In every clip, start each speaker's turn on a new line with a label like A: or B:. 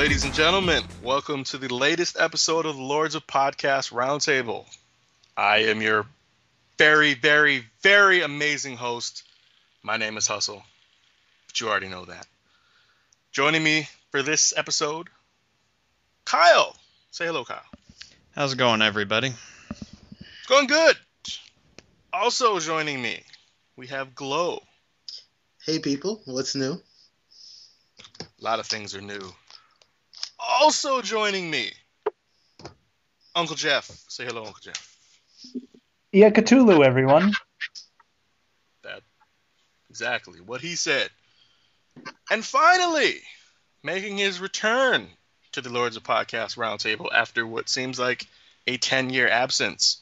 A: ladies and gentlemen. Welcome to the latest episode of the Lords of Podcast Roundtable. I am your very, very, very amazing host. My name is Hustle, but you already know that. Joining me for this episode, Kyle. Say hello, Kyle.
B: How's it going, everybody?
A: It's going good. Also joining me, we have Glow.
C: Hey, people. What's new?
A: A lot of things are new. Also joining me, Uncle Jeff. Say hello, Uncle Jeff.
D: Yeah, Cthulhu, everyone.
A: That exactly what he said. And finally, making his return to the Lords of Podcast Roundtable after what seems like a 10-year absence,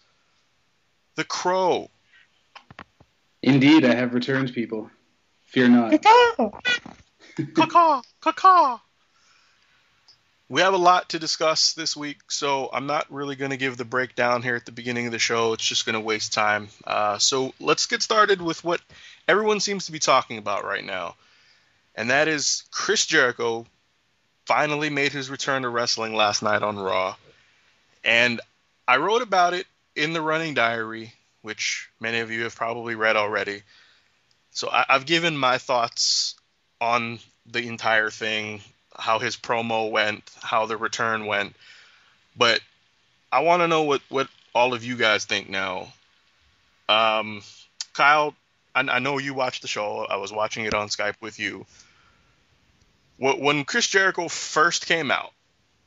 A: the Crow.
E: Indeed, I have returned, people. Fear not.
A: Caw-caw, caw-caw. We have a lot to discuss this week, so I'm not really going to give the breakdown here at the beginning of the show. It's just going to waste time. So let's get started with what everyone seems to be talking about right now, and that is Chris Jericho finally made his return to wrestling last night on Raw. And I wrote about it in the running diary, which many of you have probably read already. So I've given my thoughts on the entire thing, how his promo went, how the return went. But I want to know what all of you guys think now. Kyle, I know you watched the show. I was watching it on Skype with you. When Chris Jericho first came out,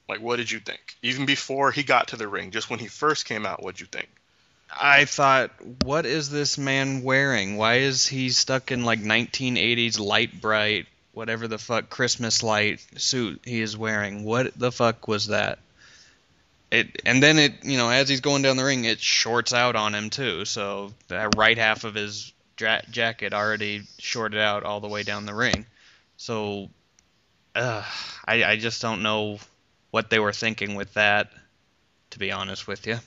A: like, what did you think? Even before he got to the ring, just when he first came out, what did you think?
B: I thought, what is this man wearing? Why is he stuck in like 1980s light bright, whatever the fuck Christmas light suit he is wearing? What the fuck was that? And then as he's going down the ring, it shorts out on him too. So that right half of his jacket already shorted out all the way down the ring. So I just don't know what they were thinking with that, to be honest with you.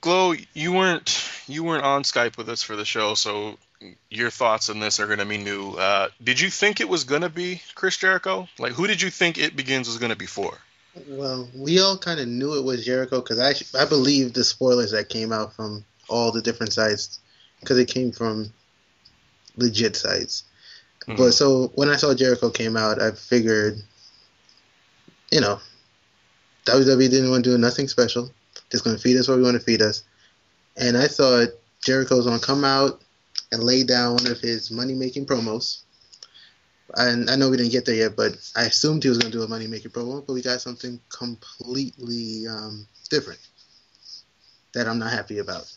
A: Glow, you weren't on Skype with us for the show, so your thoughts on this are going to be new. Did you think it was going to be Chris Jericho? Like, who did you think It Begins was going to be for?
C: Well, we all kind of knew it was Jericho because I believe the spoilers that came out from all the different sites because it came from legit sites. Mm-hmm. But so when I saw Jericho came out, I figured, WWE didn't want to do nothing special. Just going to feed us what we want to feed us. And I thought Jericho's going to come out and lay down one of his money-making promos. And I know we didn't get there yet, but I assumed he was going to do a money-making promo, but we got something completely different that I'm not happy about.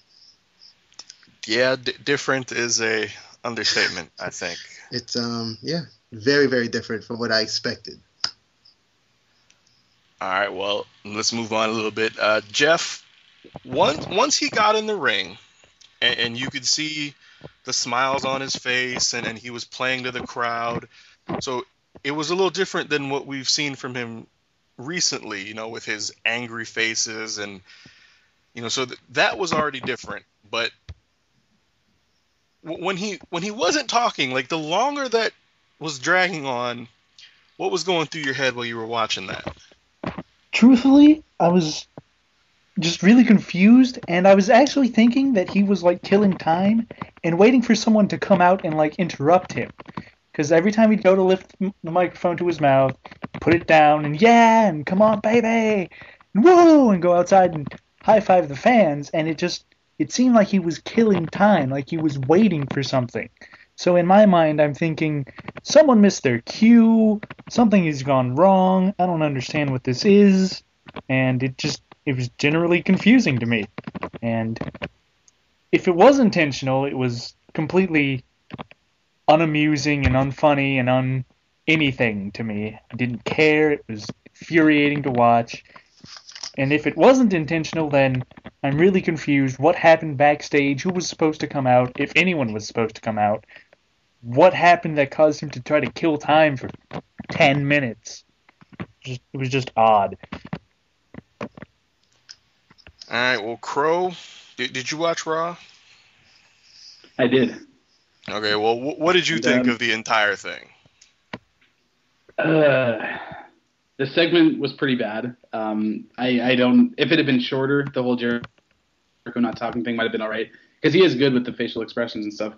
A: Yeah, different is a understatement, I think.
C: It's, very, very different from what I expected.
A: All right, well, let's move on a little bit. Jeff, once he got in the ring, and you could see the smiles on his face, and he was playing to the crowd, so it was a little different than what we've seen from him recently, with his angry faces, and, so that was already different. But when he wasn't talking, like, the longer that was dragging on, what was going through your head while you were watching that?
D: Truthfully, I was just really confused, and I was actually thinking that he was, like, killing time and waiting for someone to come out and, like, interrupt him. Because every time he'd go to lift the microphone to his mouth, put it down, and come on, baby, and whoa, and go outside and high-five the fans, and it seemed like he was killing time, like he was waiting for something. So in my mind, I'm thinking, someone missed their cue, something has gone wrong, I don't understand what this is, and it was generally confusing to me. And if it was intentional, it was completely unamusing and unfunny and anything to me. I didn't care, it was infuriating to watch. And if it wasn't intentional, then I'm really confused. What happened backstage? Who was supposed to come out? If anyone was supposed to come out? What happened that caused him to try to kill time for 10 minutes? It was just odd.
A: All right, well, Crow, did you watch Raw?
E: I did.
A: Okay, well, what did you think of the entire thing?
E: The segment was pretty bad. I don't. If it had been shorter, the whole Jericho not talking thing might have been all right because he is good with the facial expressions and stuff.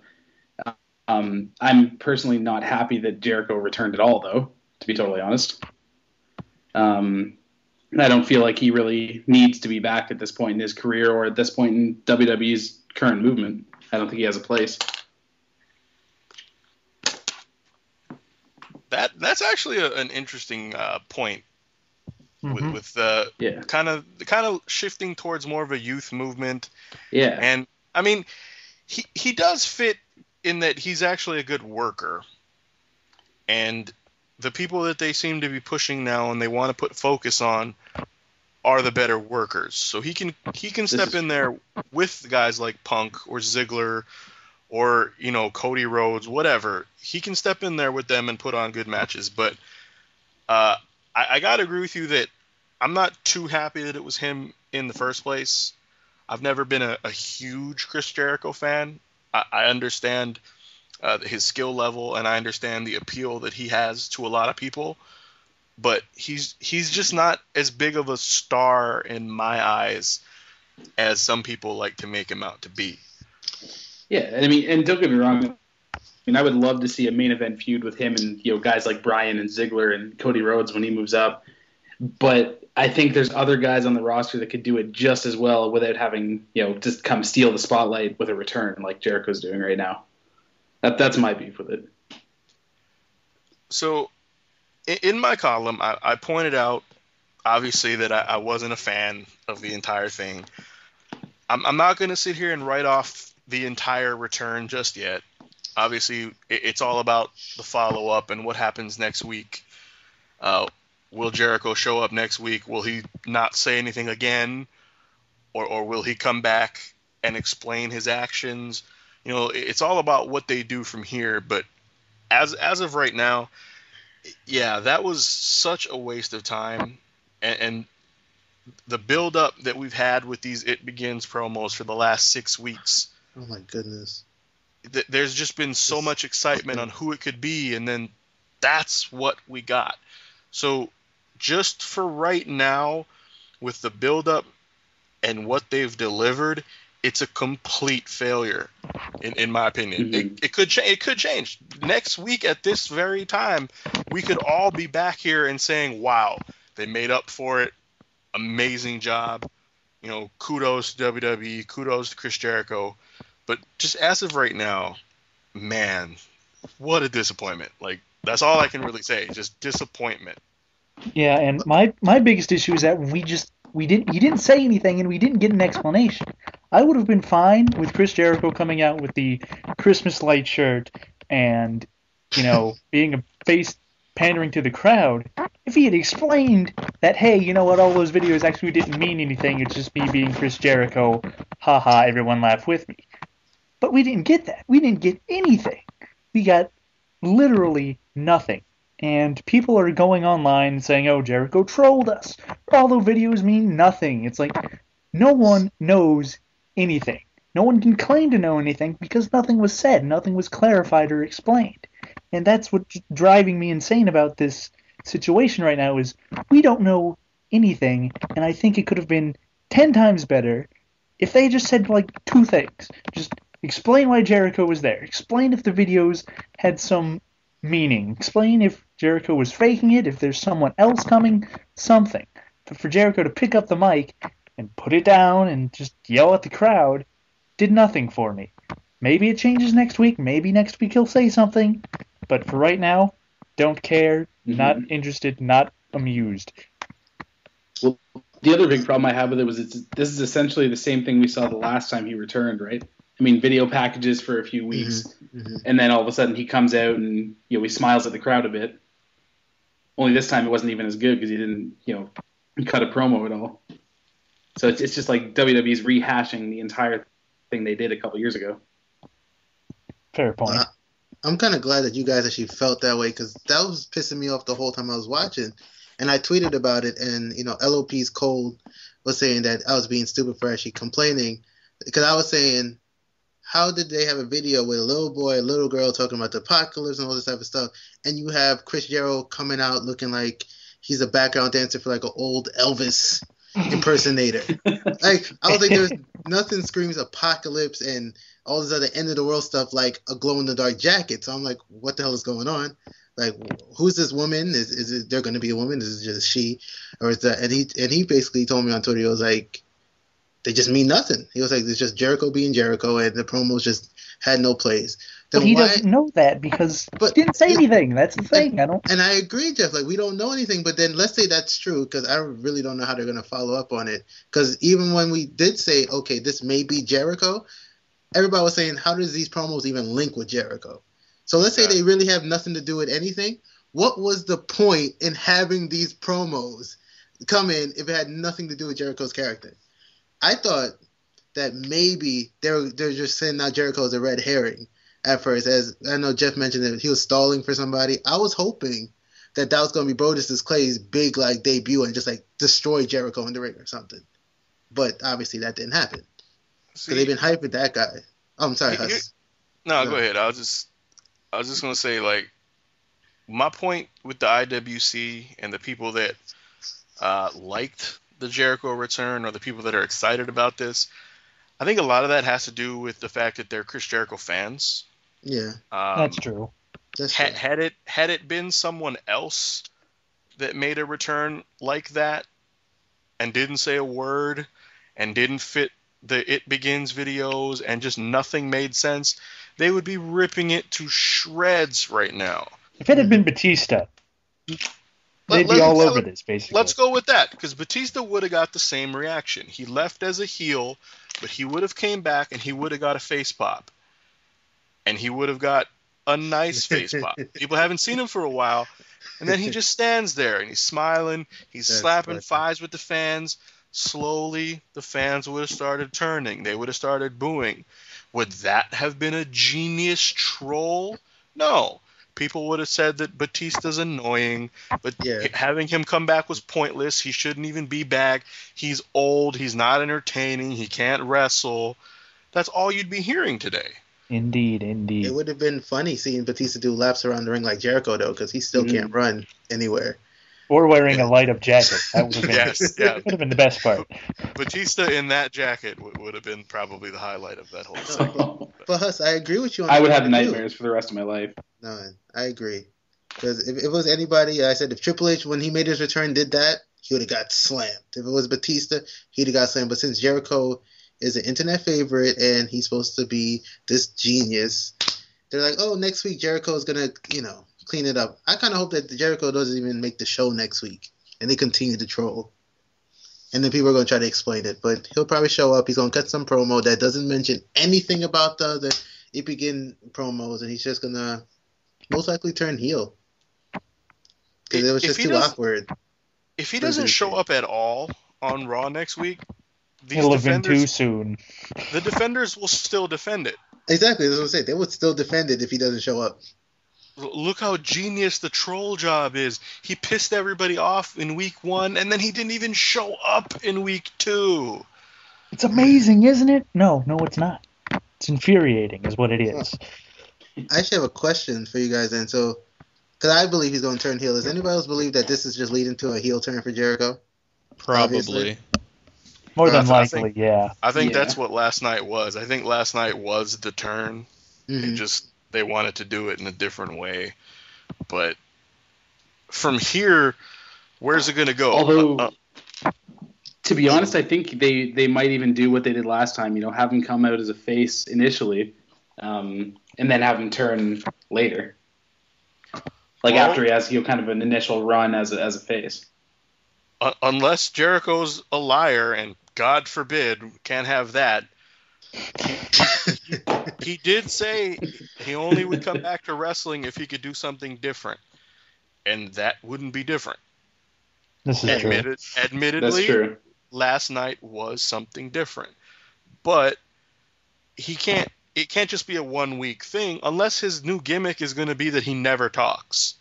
E: I'm personally not happy that Jericho returned at all, though. To be totally honest, I don't feel like he really needs to be back at this point in his career or at this point in WWE's current movement. I don't think he has a place.
A: That's actually an interesting point
D: Mhm.
A: with kind of shifting towards more of a youth movement.
E: Yeah.
A: And I mean, he does fit in that he's actually a good worker. And the people that they seem to be pushing now and they want to put focus on are the better workers. So he can step in there with guys like Punk or Ziggler or, Cody Rhodes, whatever. He can step in there with them and put on good matches. But I got to agree with you that I'm not too happy that it was him in the first place. I've never been a huge Chris Jericho fan. I understand his skill level, and I understand the appeal that he has to a lot of people. But he's just not as big of a star in my eyes as some people like to make him out to be.
E: Yeah, I mean, and don't get me wrong. I mean, I would love to see a main event feud with him and guys like Bryan and Ziggler and Cody Rhodes when he moves up. But I think there's other guys on the roster that could do it just as well without having just come steal the spotlight with a return like Jericho's doing right now. That's my beef with it.
A: So, in my column, I pointed out obviously that I wasn't a fan of the entire thing. I'm not going to sit here and write off the entire return just yet. Obviously, it's all about the follow-up and what happens next week. Will Jericho show up next week? Will he not say anything again? Or will he come back and explain his actions? It's all about what they do from here. But as of right now, yeah, that was such a waste of time. And the build-up that we've had with these It Begins promos for the last 6 weeks.
C: Oh my goodness.
A: There's just been so much excitement on who it could be, and then that's what we got. So just for right now, with the build-up and what they've delivered, it's a complete failure, in my opinion.
E: Mm-hmm.
A: It could change. Next week at this very time, we could all be back here and saying, wow, they made up for it. Amazing job. Kudos to WWE, kudos to Chris Jericho. But just as of right now, man, what a disappointment. Like, that's all I can really say. Just disappointment.
D: Yeah, and my biggest issue is that he didn't say anything and we didn't get an explanation. I would have been fine with Chris Jericho coming out with the Christmas light shirt and, being a face pandering to the crowd if he had explained that, hey, you know what, all those videos actually didn't mean anything, it's just me being Chris Jericho, haha, everyone laugh with me. But we didn't get that. We didn't get anything. We got literally nothing. And people are going online saying, oh, Jericho trolled us. All those videos mean nothing. It's like, no one knows anything. No one can claim to know anything because nothing was said. Nothing was clarified or explained. And that's what's driving me insane about this situation right now is we don't know anything. And I think it could have been 10 times better if they just said, like, 2 things. Just explain why Jericho was there. Explain if the videos had some meaning. Explain if Jericho was faking it, if there's someone else coming, something. But for Jericho to pick up the mic and put it down and just yell at the crowd did nothing for me. Maybe it changes next week. Maybe next week he'll say something. But for right now, don't care, not interested, not amused.
E: Well, the other big problem I have with it was this is essentially the same thing we saw the last time he returned, right? I mean, video packages for a few weeks, and then all of a sudden he comes out and he smiles at the crowd a bit. Only this time it wasn't even as good because he didn't cut a promo at all. So it's just like WWE's rehashing the entire thing they did a couple years ago.
D: Fair point.
C: I'm kind of glad that you guys actually felt that way because that was pissing me off the whole time I was watching. And I tweeted about it, and LOP's Cold was saying that I was being stupid for actually complaining because I was saying how did they have a video with a little boy, a little girl talking about the apocalypse and all this type of stuff, and you have Chris Jericho coming out looking like he's a background dancer for like an old Elvis impersonator? Like, I was like, there's nothing screams apocalypse and all this other end of the world stuff like a glow in the dark jacket. So I'm like, what the hell is going on? Like, who's this woman? Is there going to be a woman? Is it just she, or is that? And he basically told me on Twitter, he was like, they just mean nothing. He was like, it's just Jericho being Jericho, and the promos just had no place.
D: But he doesn't know that because he didn't say anything. That's the thing.
C: And I agree, Jeff. Like, we don't know anything. But then let's say that's true, because I really don't know how they're going to follow up on it. Because even when we did say, okay, this may be Jericho, everybody was saying, how does these promos even link with Jericho? So let's say they really have nothing to do with anything. What was the point in having these promos come in if it had nothing to do with Jericho's character? I thought that maybe they're just saying now Jericho is a red herring at first. As I know Jeff mentioned that he was stalling for somebody. I was hoping that was going to be Brodus Clay's big like debut and just like destroy Jericho in the ring or something. But obviously that didn't happen. So they've been hyping that guy. Oh, I'm sorry, Hus.
A: No, go ahead. I was just going to say, like, my point with the IWC and the people that liked the Jericho return, or the people that are excited about this, I think a lot of that has to do with the fact that they're Chris Jericho fans.
C: Yeah,
D: that's true.
A: Had it been someone else that made a return like that and didn't say a word and didn't fit the It Begins videos and just nothing made sense, they would be ripping it to shreds right now.
D: If it had been Batista, they'd be all over this, basically.
A: Let's go with that, because Batista would have got the same reaction. He left as a heel, but he would have came back and he would have got a face pop. And he would have got a nice face pop. People haven't seen him for a while. And then he just stands there and he's smiling. He's slapping thighs with the fans. Slowly, the fans would have started turning. They would have started booing. Would that have been a genius troll? No. People would have said that Batista's annoying, but having him come back was pointless. He shouldn't even be back. He's old. He's not entertaining. He can't wrestle. That's all you'd be hearing today.
D: Indeed.
C: It would have been funny seeing Batista do laps around the ring like Jericho, though, because he still can't run anywhere.
D: Or wearing a light-up jacket. That would have been, been the best part.
A: Batista in that jacket would have been probably the highlight of that whole segment.
C: But Hus, I agree with you on
E: I would have nightmares for the rest of my life.
C: No, I agree. Because if it was anybody, I said if Triple H, when he made his return, did that, he would have got slammed. If it was Batista, he'd have got slammed. But since Jericho is an internet favorite and he's supposed to be this genius, they're like, oh, next week Jericho's going to, clean it up. I kind of hope that Jericho doesn't even make the show next week and they continue to troll. And then people are going to try to explain it. But he'll probably show up. He's going to cut some promo that doesn't mention anything about the other It Begin promos, and he's just going to most likely turn heel. Because it was just too awkward.
A: If he doesn't show up at all on Raw next week,
D: it'll have been too soon.
A: The defenders will still defend it.
C: Exactly, that's what I'm saying. They would still defend it if he doesn't show up.
A: Look how genius the troll job is. He pissed everybody off in week 1, and then he didn't even show up in week 2.
D: It's amazing, isn't it? No, it's not. It's infuriating is what it is.
C: I actually have a question for you guys then. So, because I believe he's going to turn heel. Does anybody else believe that this is just leading to a heel turn for Jericho?
B: Probably.
C: Obviously.
D: More than likely, yeah.
A: I think that's what last night was. I think last night was the turn. Mm-hmm. They wanted to do it in a different way. But from here, where's it going to go?
E: Although, to be honest, I think they might even do what they did last time. Have him come out as a face initially, and then have him turn later. After he has kind of an initial run as a face.
A: Unless Jericho's a liar, and God forbid, can't have that. He did say he only would come back to wrestling if he could do something different, and that wouldn't be different.
D: This is true.
A: Admittedly,
E: that's true.
A: Last night was something different, but it can't just be a 1-week thing unless his new gimmick is going to be that he never talks,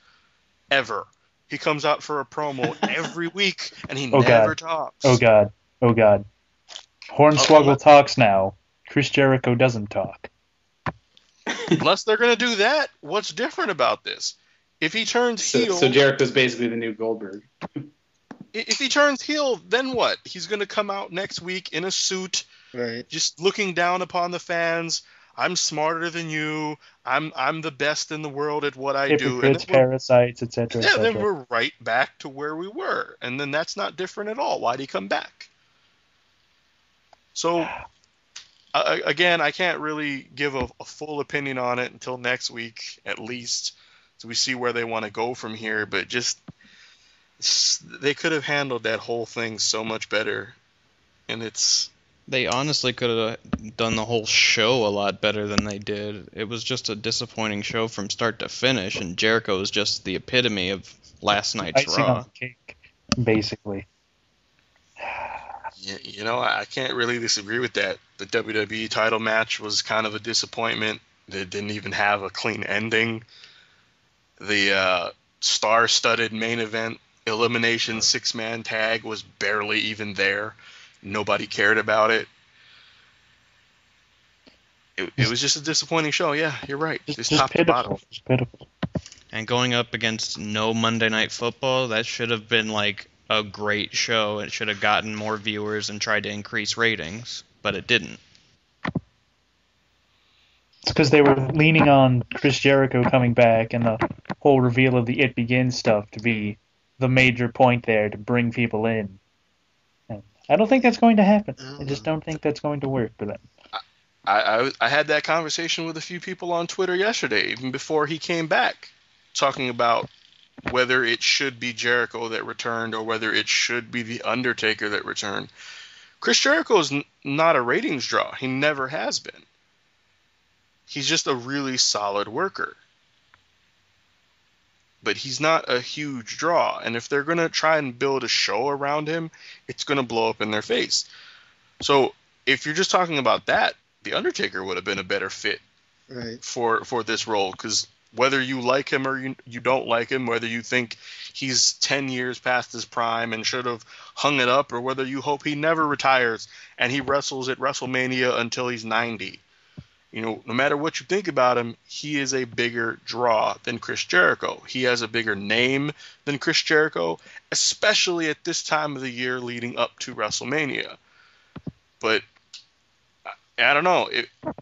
A: ever. He comes out for a promo every week, and he never talks.
D: Oh, God. Hornswoggle talks now. Chris Jericho doesn't talk.
A: Unless they're going to do that, what's different about this? If he turns heel...
E: So Jericho's basically the new Goldberg.
A: If he turns heel, then what? He's going to come out next week in a suit,
C: Right.
A: just looking down upon the fans. I'm smarter than you. I'm the best in the world at what I do.
D: Hypocrites, parasites, etc.
A: Yeah, then we're right back to where we were. And then that's not different at all. Why'd he come back? So, again, I can't really give a full opinion on it until next week, at least, so we see where they want to go from here. But just, they could have handled that whole thing so much better. And
B: They honestly could have done the whole show a lot better than they did. It was just a disappointing show from start to finish, and Jericho was just the epitome of last night's
D: icing
B: Raw.
D: on the cake, basically.
A: Yeah, I can't really disagree with that. The WWE title match was kind of a disappointment. They didn't even have a clean ending. The star-studded main event elimination 6-man tag was barely even there. Nobody cared about it. It was just a disappointing show. Yeah, you're right. Just top to bottom.
D: Just pitiful.
B: And going up against no Monday Night Football, that should have been like a great show. It should have gotten more viewers and tried to increase ratings, but it didn't.
D: It's because they were leaning on Chris Jericho coming back and the whole reveal of the It Begins stuff to be the major point there to bring people in. And I don't think that's going to happen. I just don't think that's going to work for them.
A: I had that conversation with a few people on Twitter yesterday, even before he came back, talking about whether it should be Jericho that returned or whether it should be The Undertaker that returned. Chris Jericho is not a ratings draw. He never has been. He's just a really solid worker. But he's not a huge draw. And if they're going to try and build a show around him, it's going to blow up in their face. So if you're just talking about that, The Undertaker would have been a better fit for this role, because whether you like him or you don't like him, whether you think he's 10 years past his prime and should have hung it up, or whether you hope he never retires and he wrestles at WrestleMania until he's 90, no matter what you think about him, he is a bigger draw than Chris Jericho. He has a bigger name than Chris Jericho, especially at this time of the year leading up to WrestleMania. But I don't know.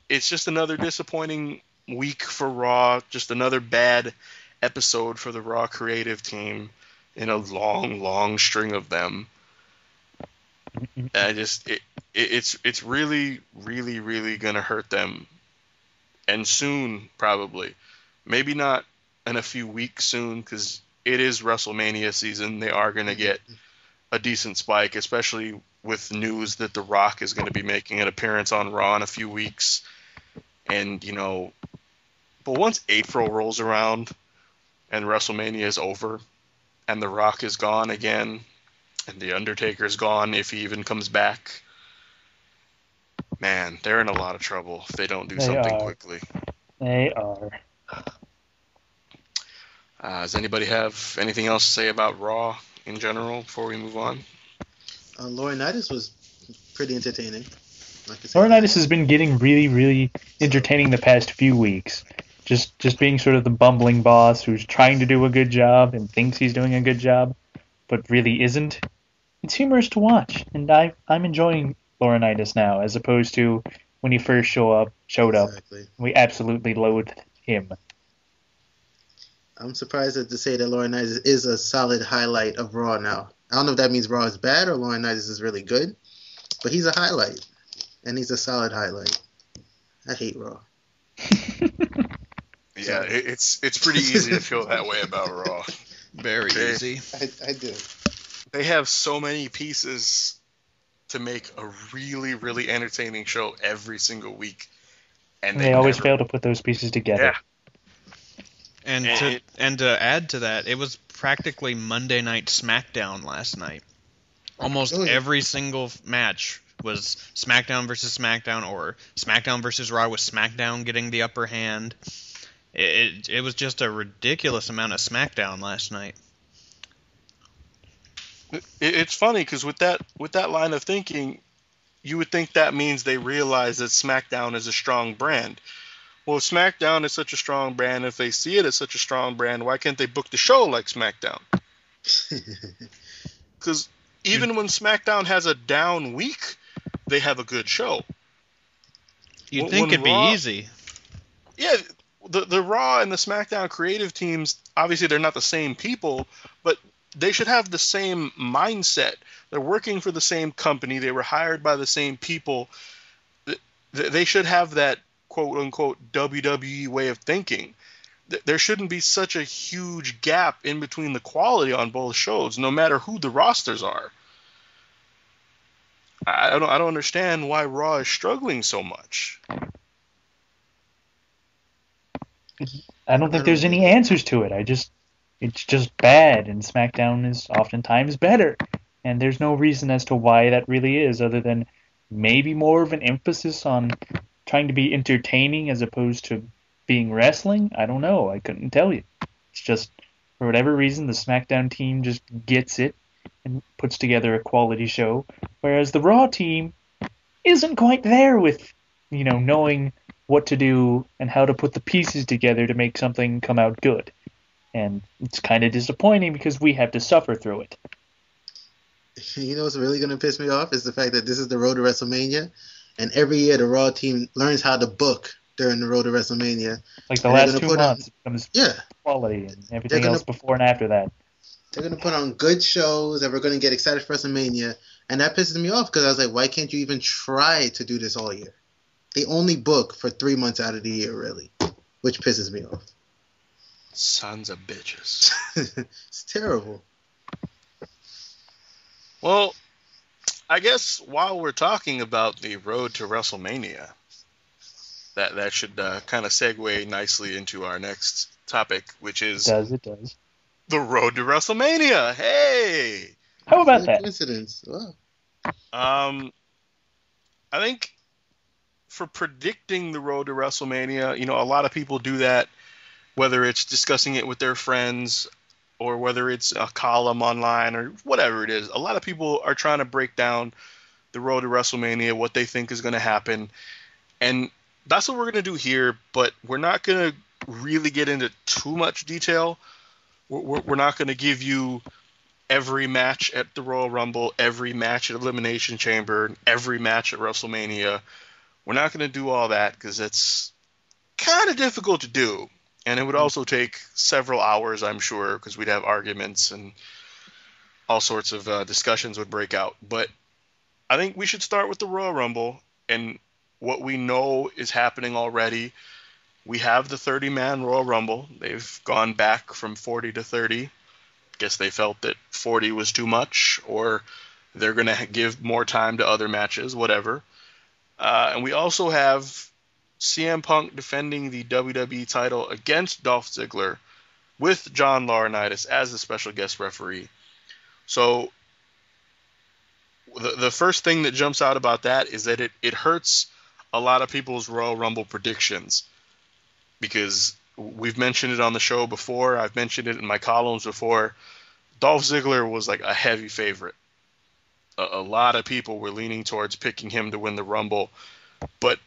A: It's just another disappointing week for Raw, just another bad episode for the Raw creative team in a long, long string of them. It's really, really, really gonna hurt them, and soon, probably. Maybe not in a few weeks soon, because it is WrestleMania season. They are gonna get a decent spike, especially with news that The Rock is going to be making an appearance on Raw in a few weeks. And, but once April rolls around and WrestleMania is over and The Rock is gone again and The Undertaker's gone, if he even comes back, man, they're in a lot of trouble if they don't do something quickly.
D: They are.
A: Does anybody have anything else to say about Raw in general before we move on?
C: Laurinaitis was pretty entertaining.
D: Laurinaitis has been getting really, really entertaining the past few weeks. Just being sort of the bumbling boss who's trying to do a good job and thinks he's doing a good job, but really isn't. It's humorous to watch, and I'm enjoying Laurinaitis now, as opposed to when he first showed up. We absolutely loathed him.
C: I'm surprised to say that Laurinaitis is a solid highlight of Raw now. I don't know if that means Raw is bad or Laurinaitis is really good, but he's a highlight, and he's a solid highlight. I hate Raw.
A: Yeah, it's pretty easy to feel that way about Raw.
B: Very easy.
C: I do.
A: They have so many pieces to make a really, really entertaining show every single week, and
D: they always fail to put those pieces together.
A: Yeah.
B: And to add to that, it was practically Monday Night SmackDown last night. Almost every single match was SmackDown versus SmackDown, or SmackDown versus Raw, with SmackDown getting the upper hand. It was just a ridiculous amount of SmackDown last night.
A: It's funny because with that line of thinking, you would think that means they realize that SmackDown is a strong brand. Well, SmackDown is such a strong brand. If they see it as such a strong brand, why can't they book the show like SmackDown? Because even when SmackDown has a down week, they have a good show.
B: You'd think it'd be easy.
A: Yeah, the Raw and the SmackDown creative teams, obviously they're not the same people, but they should have the same mindset. They're working for the same company. They were hired by the same people. They should have that quote-unquote WWE way of thinking. There shouldn't be such a huge gap in between the quality on both shows, no matter who the rosters are. I don't understand why Raw is struggling so much.
D: I don't think there's any answers to it. It's just bad, and SmackDown is oftentimes better. And there's no reason as to why that really is, other than maybe more of an emphasis on trying to be entertaining as opposed to being wrestling. I don't know. I couldn't tell you. It's just, for whatever reason, the SmackDown team just gets it and puts together a quality show, whereas the Raw team isn't quite there with, knowing what to do and how to put the pieces together to make something come out good. And it's kind of disappointing because we have to suffer through it.
C: You know what's really going to piss me off is the fact that this is the road to WrestleMania, and every year the Raw team learns how to book during the road to WrestleMania.
D: Like the last 2 months, it becomes quality and everything else before and after that.
C: They're going to put on good shows and we're going to get excited for WrestleMania, and that pisses me off because I was like, why can't you even try to do this all year? They only book for 3 months out of the year, really, which pisses me off.
A: Sons of bitches.
C: It's terrible.
A: Well, I guess while we're talking about the road to WrestleMania, that should kind of segue nicely into our next topic, which is...
D: It does.
A: The road to WrestleMania. Hey!
D: How about that?
C: Coincidence. Wow.
A: I think for predicting the road to WrestleMania, a lot of people do that, whether it's discussing it with their friends or whether it's a column online or whatever it is. A lot of people are trying to break down the road to WrestleMania, what they think is going to happen. And that's what we're going to do here, but we're not going to really get into too much detail. We're not going to give you every match at the Royal Rumble, every match at Elimination Chamber, every match at WrestleMania. We're not going to do all that because it's kind of difficult to do. And it would also take several hours, I'm sure, because we'd have arguments and all sorts of discussions would break out. But I think we should start with the Royal Rumble and what we know is happening already. We have the 30-man Royal Rumble. They've gone back from 40 to 30. Guess they felt that 40 was too much, or they're going to give more time to other matches, whatever. And we also have CM Punk defending the WWE title against Dolph Ziggler with John Laurinaitis as the special guest referee. So the first thing that jumps out about that is that it hurts a lot of people's Royal Rumble predictions, because we've mentioned it on the show before. I've mentioned it in my columns before. Dolph Ziggler was like a heavy favorite. A lot of people were leaning towards picking him to win the Rumble. But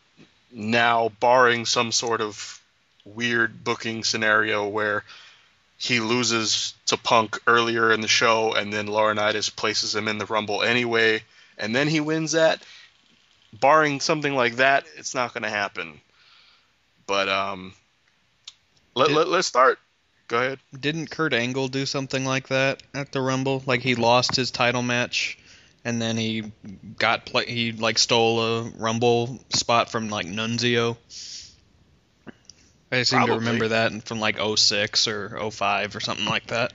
A: now, barring some sort of weird booking scenario where he loses to Punk earlier in the show and then Laurinaitis places him in the Rumble anyway, and then he wins that, barring something like that, it's not going to happen. But let's start. Go ahead.
B: Didn't Kurt Angle do something like that at the Rumble? Like he lost his title match, and then he stole a Rumble spot from like Nunzio. I seem to remember that from like 06 or 05 or something like that.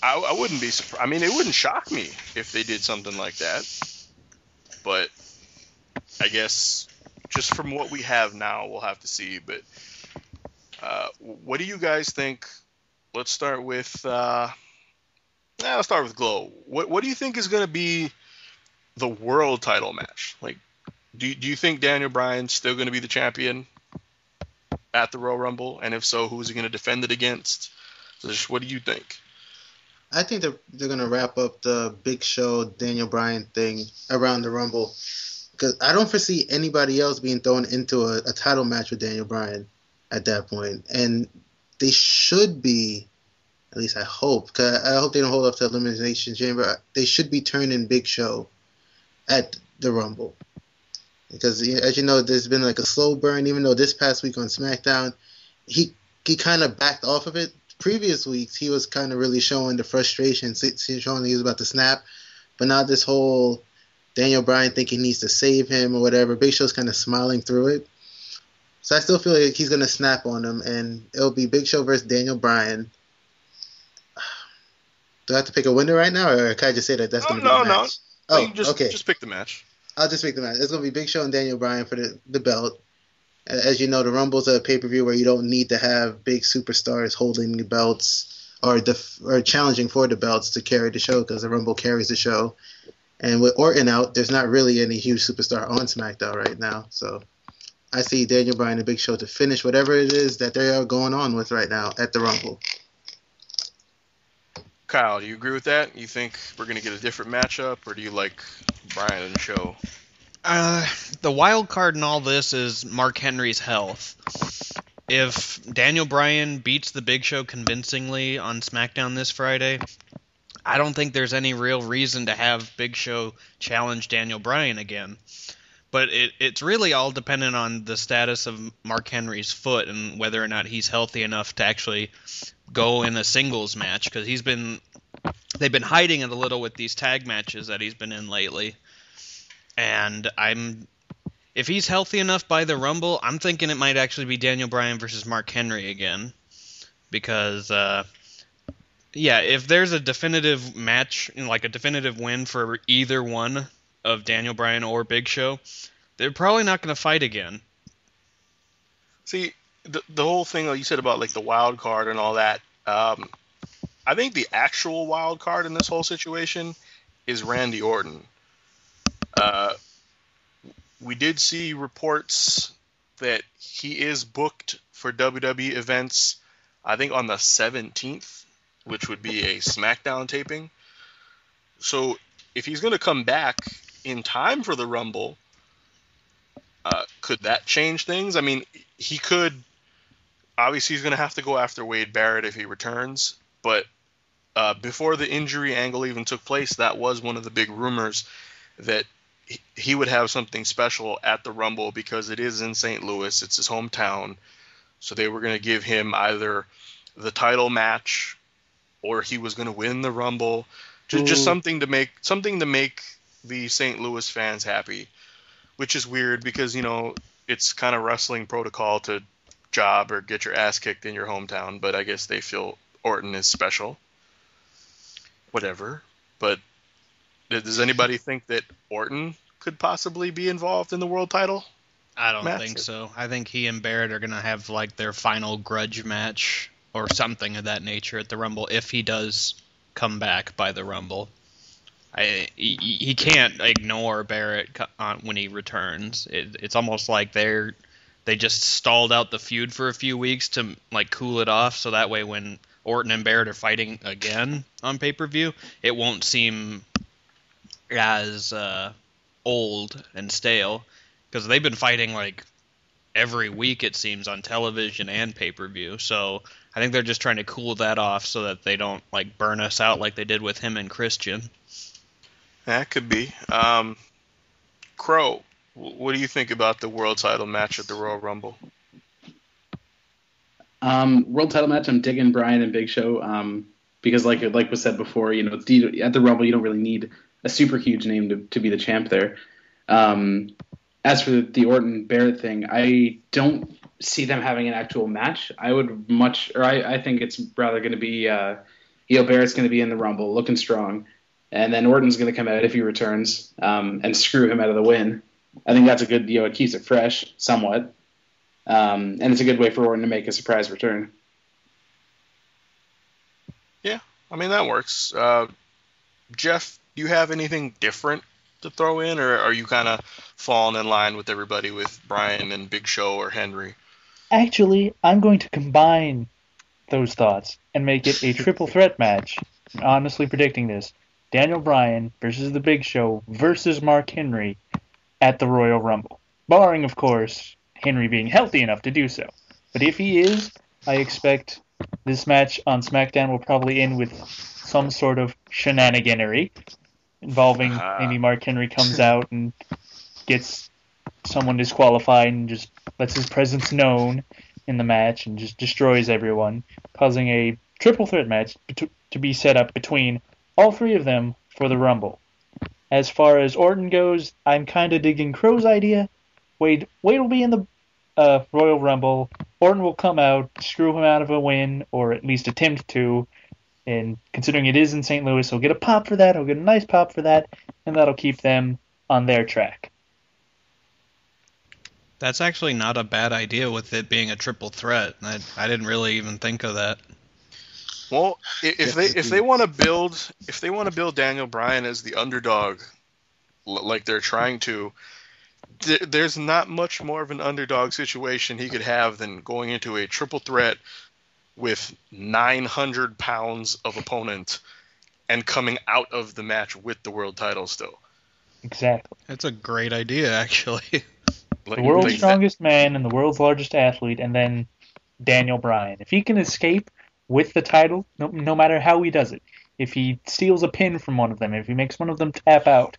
A: I wouldn't be surprised. I mean, it wouldn't shock me if they did something like that. But I guess just from what we have now, we'll have to see. But what do you guys think? Let's start with Glow. What do you think is going to be the world title match? Like, do you think Daniel Bryan's still going to be the champion at the Royal Rumble? And if so, who's he going to defend it against? So just what do you think?
C: I think they're going to wrap up the Big Show Daniel Bryan thing around the Rumble Because I don't foresee anybody else being thrown into a title match with Daniel Bryan at that point. And they should be, at least I hope, because I hope they don't hold up to Elimination Chamber. They should be turning Big Show at the Rumble. Because, as you know, there's been like a slow burn, even though this past week on SmackDown, he kind of backed off of it. Previous weeks, he was kind of really showing the frustration, showing he was about to snap. But now this whole Daniel Bryan thinking he needs to save him or whatever, Big Show's kind of smiling through it. So I still feel like he's going to snap on him, and it'll be Big Show versus Daniel Bryan. Do I have to pick a winner right now, or can I just say that that's going to be the match?
A: No. Okay. Just pick the match.
C: I'll just pick the match. It's going to be Big Show and Daniel Bryan for the belt. As you know, the Rumble's a pay-per-view where you don't need to have big superstars holding the belts or challenging for the belts to carry the show, because the Rumble carries the show. And with Orton out, there's not really any huge superstar on SmackDown right now. So I see Daniel Bryan and Big Show to finish whatever it is that they are going on with right now at the Rumble.
A: Kyle, do you agree with that? You think we're going to get a different matchup, or do you like Bryan and Show?
B: The wild card in all this is Mark Henry's health. If Daniel Bryan beats the Big Show convincingly on SmackDown this Friday, I don't think there's any real reason to have Big Show challenge Daniel Bryan again. But it's really all dependent on the status of Mark Henry's foot and whether or not he's healthy enough to actually go in a singles match, because they've been hiding it a little with these tag matches that he's been in lately. And if he's healthy enough by the Rumble, I'm thinking it might actually be Daniel Bryan versus Mark Henry again. Because, if there's a definitive match, like a definitive win for either one of Daniel Bryan or Big Show, they're probably not going to fight again.
A: See, the whole thing you said about like the wild card and all that, I think the actual wild card in this whole situation is Randy Orton. We did see reports that he is booked for WWE events, I think on the 17th, which would be a SmackDown taping. So if he's going to come back in time for the Rumble, could that change things? I mean, he could. Obviously, he's going to have to go after Wade Barrett if he returns. But before the injury angle even took place, that was one of the big rumors that he would have something special at the Rumble because it is in St. Louis. It's his hometown. So they were going to give him either the title match or he was going to win the Rumble. Just something to make the St. Louis fans happy, which is weird because, you know, it's kind of wrestling protocol to job or get your ass kicked in your hometown, but I guess they feel Orton is special. Whatever. But does anybody think that Orton could possibly be involved in the world title?
B: I don't think so. I think he and Barrett are going to have like their final grudge match or something of that nature at the Rumble if he does come back by the Rumble. He can't ignore Barrett when he returns. It's almost like they just stalled out the feud for a few weeks to like cool it off, so that way when Orton and Barrett are fighting again on pay-per-view, it won't seem as old and stale, because they've been fighting like every week it seems on television and pay-per-view. So I think they're just trying to cool that off so that they don't like burn us out like they did with him and Christian.
A: That could be. Crow, what do you think about the world title match at the Royal Rumble?
E: World title match, I'm digging Bryan and Big Show because like was said before, you know, at the Rumble you don't really need a super huge name to be the champ there. As for the Orton Barrett thing, I don't see them having an actual match. I think it's rather going to be Barrett's going to be in the Rumble looking strong, and then Orton's going to come out if he returns and screw him out of the win. I think that's a good, it keeps it fresh somewhat, and it's a good way for Orton to make a surprise return.
A: Yeah, I mean that works. Jeff, do you have anything different to throw in, or are you kind of falling in line with everybody with Bryan and Big Show or Henry?
D: Actually, I'm going to combine those thoughts and make it a triple threat match. I'm honestly predicting this. Daniel Bryan versus the Big Show versus Mark Henry at the Royal Rumble. Barring, of course, Henry being healthy enough to do so. But if he is, I expect this match on SmackDown will probably end with some sort of shenaniganery involving maybe Mark Henry comes out and gets someone disqualified and just lets his presence known in the match and just destroys everyone, causing a triple threat match to be set up between all three of them for the Rumble. As far as Orton goes, I'm kind of digging Crow's idea. Wade will be in the Royal Rumble. Orton will come out, screw him out of a win, or at least attempt to. And considering it is in St. Louis, he'll get a pop for that. He'll get a nice pop for that, and that'll keep them on their track.
B: That's actually not a bad idea with it being a triple threat. I didn't really even think of that.
A: Well, if they want to build Daniel Bryan as the underdog, like they're trying to, there's not much more of an underdog situation he could have than going into a triple threat with 900 pounds of opponent and coming out of the match with the world title still.
D: Exactly.
B: That's a great idea, actually.
D: The world's strongest man and the world's largest athlete, and then Daniel Bryan. If he can escape with the title, no matter how he does it, if he steals a pin from one of them, if he makes one of them tap out,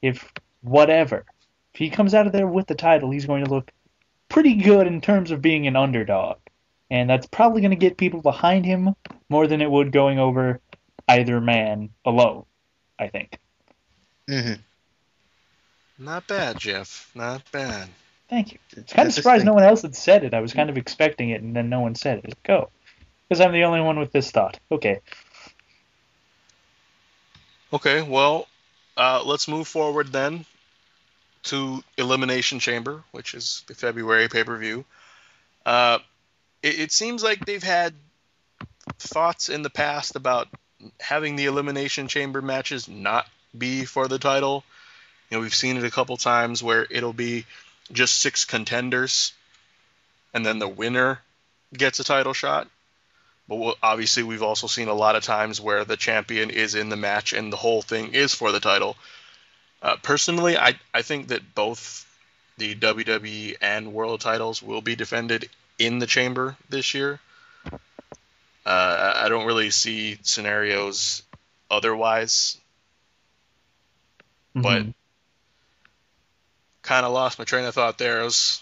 D: if he comes out of there with the title, he's going to look pretty good in terms of being an underdog. And that's probably going to get people behind him more than it would going over either man alone, I think.
C: Mm-hmm.
A: Not bad, Jeff. Not bad.
D: Thank you. I was kind of surprised no one else had said it. I was kind of expecting it, and then no one said it. Go. Because I'm the only one with this thought. Okay.
A: Okay, well, let's move forward then to Elimination Chamber, which is the February pay-per-view. It seems like they've had thoughts in the past about having the Elimination Chamber matches not be for the title. You know, we've seen it a couple times where it'll be just 6 contenders, and then the winner gets a title shot. But obviously, we've also seen a lot of times where the champion is in the match and the whole thing is for the title. Personally, I think that both the WWE and World titles will be defended in the Chamber this year. I don't really see scenarios otherwise.
D: Mm-hmm.
A: But kind of lost my train of thought there. I was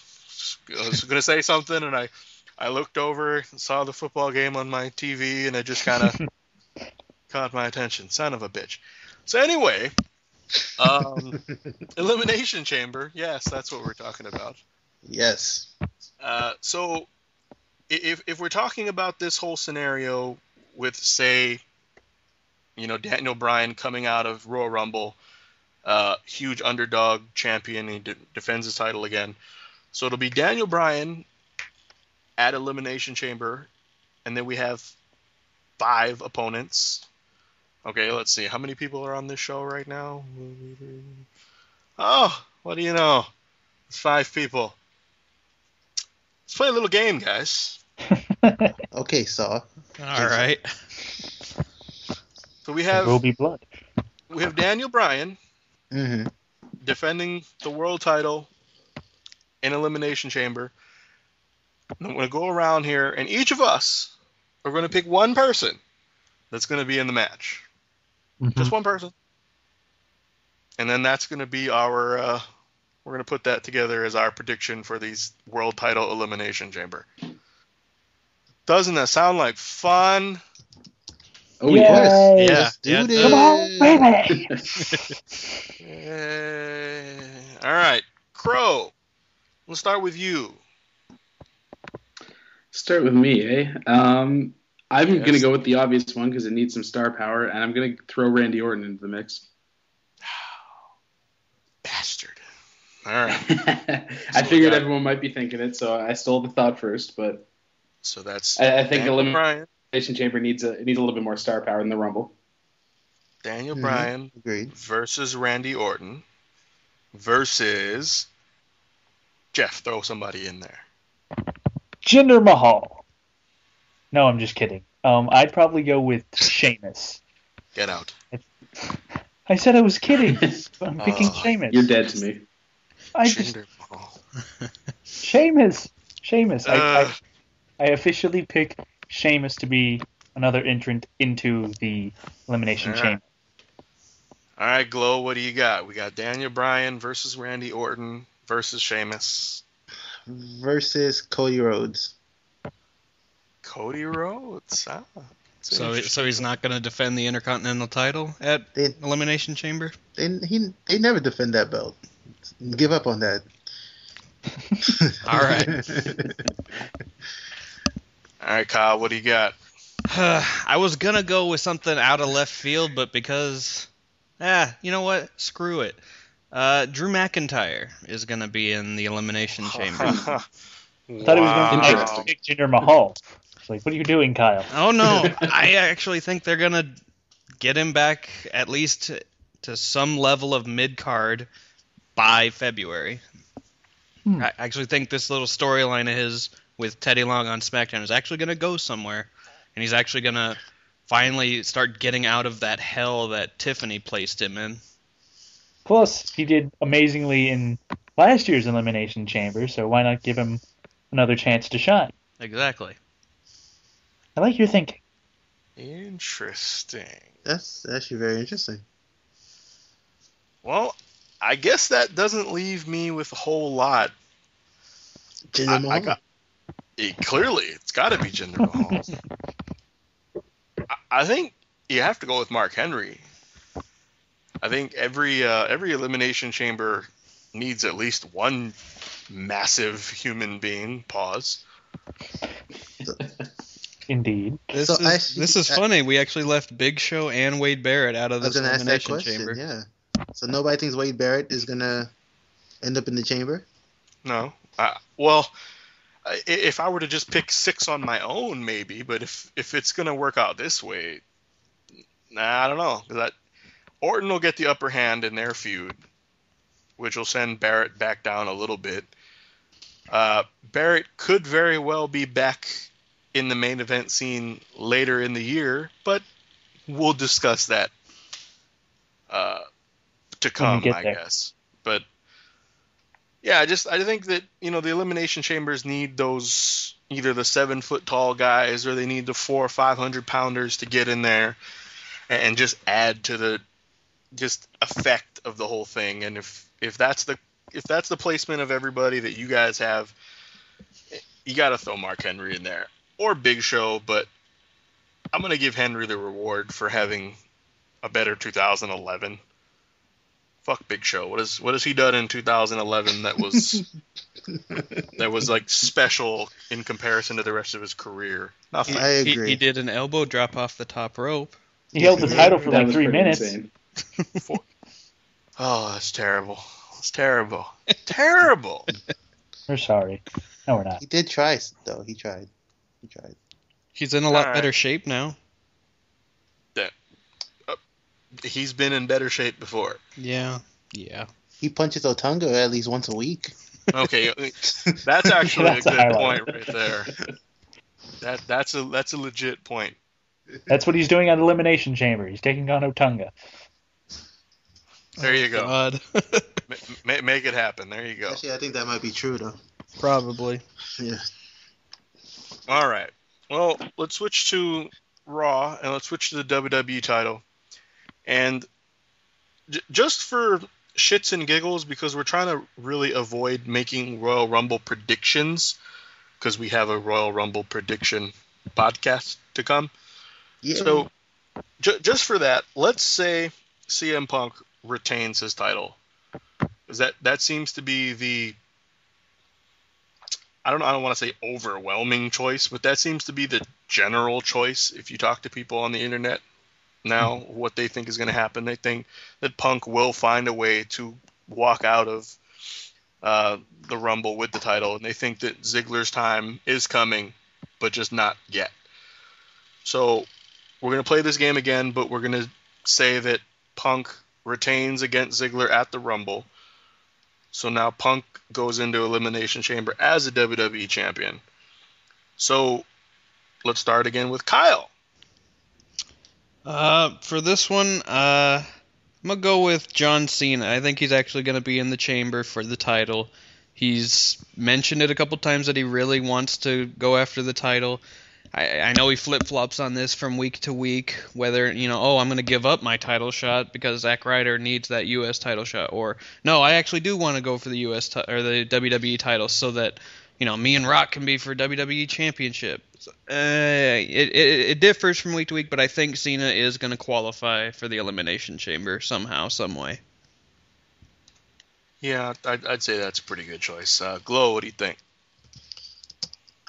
A: going to say something, and I looked over and saw the football game on my TV, and it just kind of caught my attention. Son of a bitch. So anyway, Elimination Chamber. Yes, that's what we're talking about.
C: Yes.
A: So if we're talking about this whole scenario with, say, Daniel Bryan coming out of Royal Rumble, huge underdog champion, he defends his title again. So it'll be Daniel Bryan at Elimination Chamber, and then we have 5 opponents. Okay, let's see. How many people are on this show right now? Oh, what do you know? It's 5 people. Let's play a little game, guys.
C: Okay, Saw.
B: All right.
A: So we have
D: There will be blood.
A: We have Daniel Bryan
C: Mm-hmm.
A: defending the world title in Elimination Chamber. And I'm going to go around here, and each of us are going to pick one person that's going to be in the match.
D: Mm-hmm.
A: Just one person. And then that's going to be our... we're going to put that together as our prediction for these world title Elimination Chamber. Doesn't that sound like fun?
E: Oh,
D: Yay!
E: yes.
B: Yeah.
C: Let's do this.
D: Come on, baby!
A: All right. Crow, let's start with you.
E: Start with me, eh? I'm
A: Yes.
E: going to go with the obvious one because it needs some star power, and I'm going to throw Randy Orton into the mix.
A: Bastard. All right.
E: I figured everyone might be thinking it, so I stole the thought first, but
A: So that's
E: I think
A: Daniel Bryan.
E: Elimination Chamber needs a little bit more star power than the Rumble.
A: Daniel
C: Mhm.
A: Bryan
C: Agreed.
A: versus Randy Orton versus Jeff. Throw somebody in there.
D: Jinder Mahal. No, I'm just kidding. I'd probably go with Sheamus.
A: Get out.
D: I said I was kidding. I'm picking Sheamus.
E: You're dead to me.
A: Jinder Mahal.
D: Sheamus.
A: Uh,
D: I officially pick Sheamus to be another entrant into the Elimination
A: All right.
D: Chamber.
A: All right, Glow, what do you got? We got Daniel Bryan versus Randy Orton versus Sheamus.
C: Versus Cody Rhodes.
A: Cody Rhodes.
B: So he's not going to defend the Intercontinental title at Elimination Chamber?
C: They never defend that belt. Give up on that.
B: All right.
A: All right, Kyle, what do you got?
B: I was going to go with something out of left field, but because... you know what? Screw it. Drew McIntyre is going to be in the Elimination Chamber.
D: I thought he was going to pick Jinder Mahal. It's like, what are you doing, Kyle?
B: Oh, no. I actually think they're going to get him back at least to some level of mid-card by February. I actually think this little storyline of his with Teddy Long on SmackDown is actually going to go somewhere. And he's actually going to finally start getting out of that hell that Tiffany placed him in.
D: Plus, he did amazingly in last year's Elimination Chamber, so why not give him another chance to shine?
B: Exactly.
D: I like your thinking.
A: Interesting.
C: That's actually very interesting.
A: Well, I guess that doesn't leave me with a whole lot.
C: Jinder Mahal.
A: Clearly, it's got to be Jinder Mahal. I think you have to go with Mark Henry. I think every Elimination Chamber needs at least one massive human being. Pause.
D: Indeed.
B: This is funny. We actually left Big Show and Wade Barrett out of this Elimination Chamber.
C: Yeah. So nobody thinks Wade Barrett is gonna end up in the chamber?
A: No. Well, if I were to just pick 6 on my own, maybe. But if it's gonna work out this way, I don't know. Orton will get the upper hand in their feud, which will send Barrett back down a little bit. Barrett could very well be back in the main event scene later in the year, but we'll discuss that to come, I guess. But yeah, I think that the Elimination Chambers need those, either the 7-foot tall guys or they need the 400 or 500 pounders to get in there and just add to the just effect of the whole thing. And if that's the placement of everybody that you guys have, you got to throw Mark Henry in there or Big Show. But I'm gonna give Henry the reward for having a better 2011. Fuck Big Show. What has he done in 2011 that was like special in comparison to the rest of his career? Nothing.
C: I agree.
B: He did an elbow drop off the top rope.
D: He held the title for like 3 minutes.
A: Oh, that's terrible. It's terrible. Terrible.
D: We're sorry. No, we're not.
C: He did try, though. He tried.
B: He's in a lot better shape now.
A: He's been in better shape before.
B: Yeah.
C: He punches Otunga at least once a week.
A: Okay, that's actually a good point right there. That's a legit point.
D: That's what he's doing on Elimination Chamber. He's taking on Otunga.
A: There you go.
B: God.
A: Make it happen. There you go.
C: Actually, I think that might be true, though.
B: Probably.
C: Yeah.
A: All right. Well, let's switch to Raw and let's switch to the WWE title. And just for shits and giggles, because we're trying to really avoid making Royal Rumble predictions, because we have a Royal Rumble prediction podcast to come.
C: Yeah.
A: So just for that, let's say CM Punk retains his title. That seems to be the, I don't want to say overwhelming choice, but that seems to be the general choice if you talk to people on the internet now, what they think is going to happen. They think that Punk will find a way to walk out of the Rumble with the title, and they think that Ziggler's time is coming, but just not yet. So we're going to play this game again, but we're going to say that Punk retains against Ziggler at the Rumble. So now Punk goes into Elimination Chamber as a WWE champion. So let's start again with Kyle.
B: For this one, I I'm going to go with John Cena. I think he's actually going to be in the chamber for the title. He's mentioned it a couple times that he really wants to go after the title. I know he flip-flops on this from week to week, whether, I'm going to give up my title shot because Zack Ryder needs that U.S. title shot, or, no, I actually do want to go for the U.S. or the WWE title so that, me and Rock can be for WWE Championship. It differs from week to week, but I think Cena is going to qualify for the Elimination Chamber somehow, some way.
A: Yeah, I'd say that's a pretty good choice. Glow, what do you think?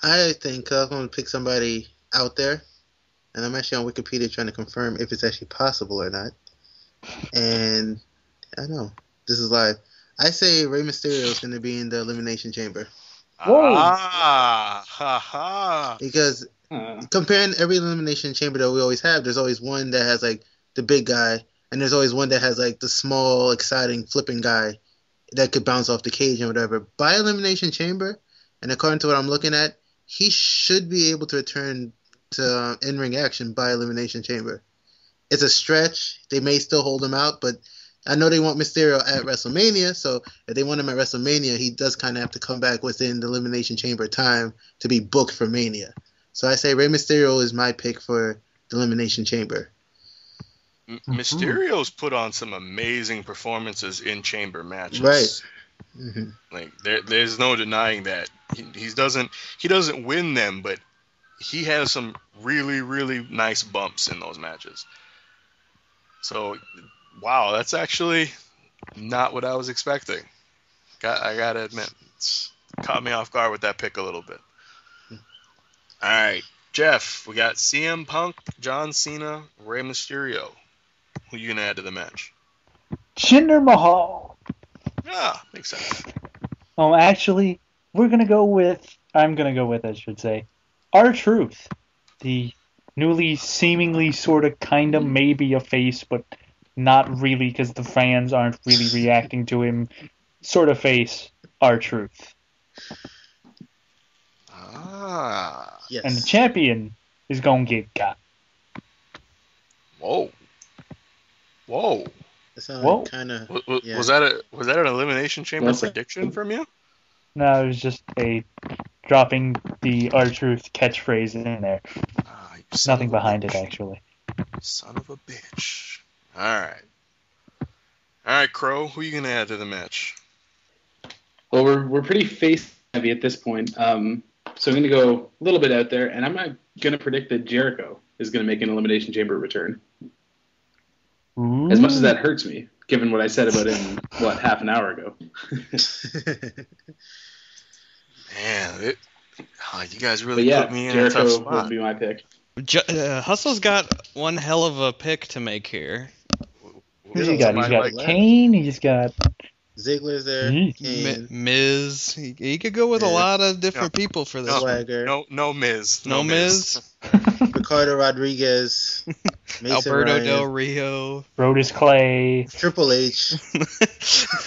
C: I think I'm going to pick somebody out there, and I'm actually on Wikipedia trying to confirm if it's actually possible or not. And I don't know. This is live. I say Rey Mysterio is going to be in the Elimination Chamber.
D: Whoa.
C: Because comparing every Elimination Chamber that we always have, there's always one that has like the big guy, and there's always one that has like the small, exciting, flipping guy that could bounce off the cage and whatever. By Elimination Chamber, and according to what I'm looking at, he should be able to return to in-ring action by Elimination Chamber. It's a stretch. They may still hold him out, but I know they want Mysterio at WrestleMania, so if they want him at WrestleMania, he does kind of have to come back within the Elimination Chamber time to be booked for Mania. So I say Rey Mysterio is my pick for the Elimination Chamber.
A: Mysterio's put on some amazing performances in chamber matches.
C: Right. Mm-hmm.
A: Like there's no denying that. He doesn't win them, but he has some really, really nice bumps in those matches. So, wow, that's actually not what I was expecting. I gotta admit, it's caught me off guard with that pick a little bit. All right, Jeff, we got CM Punk, John Cena, Rey Mysterio. Who you gonna add to the match?
D: Jinder Mahal.
A: Ah, makes sense.
D: Actually, I'm gonna go with, I should say, R-Truth. The newly, seemingly, sort of, kind of, maybe a face, but not really because the fans aren't really reacting to him. Sort of face, R-Truth.
A: Ah.
C: Yes.
D: And the champion is gonna get got.
A: Whoa.
C: That sounded kind of. Yeah.
A: Was that an Elimination Chamber prediction from you?
D: No, it was just dropping the R-Truth catchphrase in there. Nothing behind it, actually.
A: Son of a bitch. All right, Crow, who are you going to add to the match?
E: Well, we're pretty face heavy at this point. So I'm going to go a little bit out there, and I'm not going to predict that Jericho is going to make an Elimination Chamber return.
D: Ooh.
E: As much as that hurts me, given what I said about him, half an hour ago.
A: Man, you guys really put me in
E: Jericho
A: a tough spot.
E: would be my pick.
B: Hustle's got one hell of a pick to make here.
D: Who's he got? He's got Kane. He's got
C: Ziggler's there. Kane.
B: Miz. He could go with a lot of different people for this.
A: No Miz.
B: No Miz.
C: Ricardo Rodriguez. Mason
B: Alberto
C: Ryan,
B: Del Rio.
D: Brodus Clay.
C: Triple H.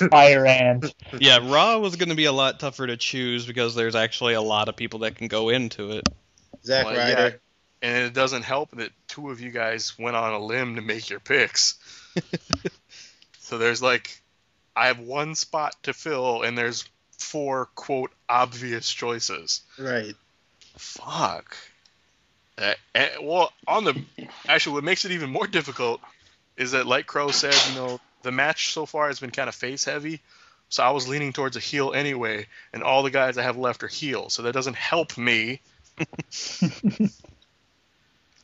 D: Fire Ant.
B: Yeah, Raw was going to be a lot tougher to choose because there's actually a lot of people that can go into it.
C: Zack Ryder.
A: Yeah. And it doesn't help that two of you guys went on a limb to make your picks. So there's I have one spot to fill, and there's 4, quote, obvious choices.
C: Right.
A: Fuck. What makes it even more difficult is that, like Crow said, the match so far has been kind of face heavy. So I was leaning towards a heel anyway, and all the guys I have left are heel. So that doesn't help me.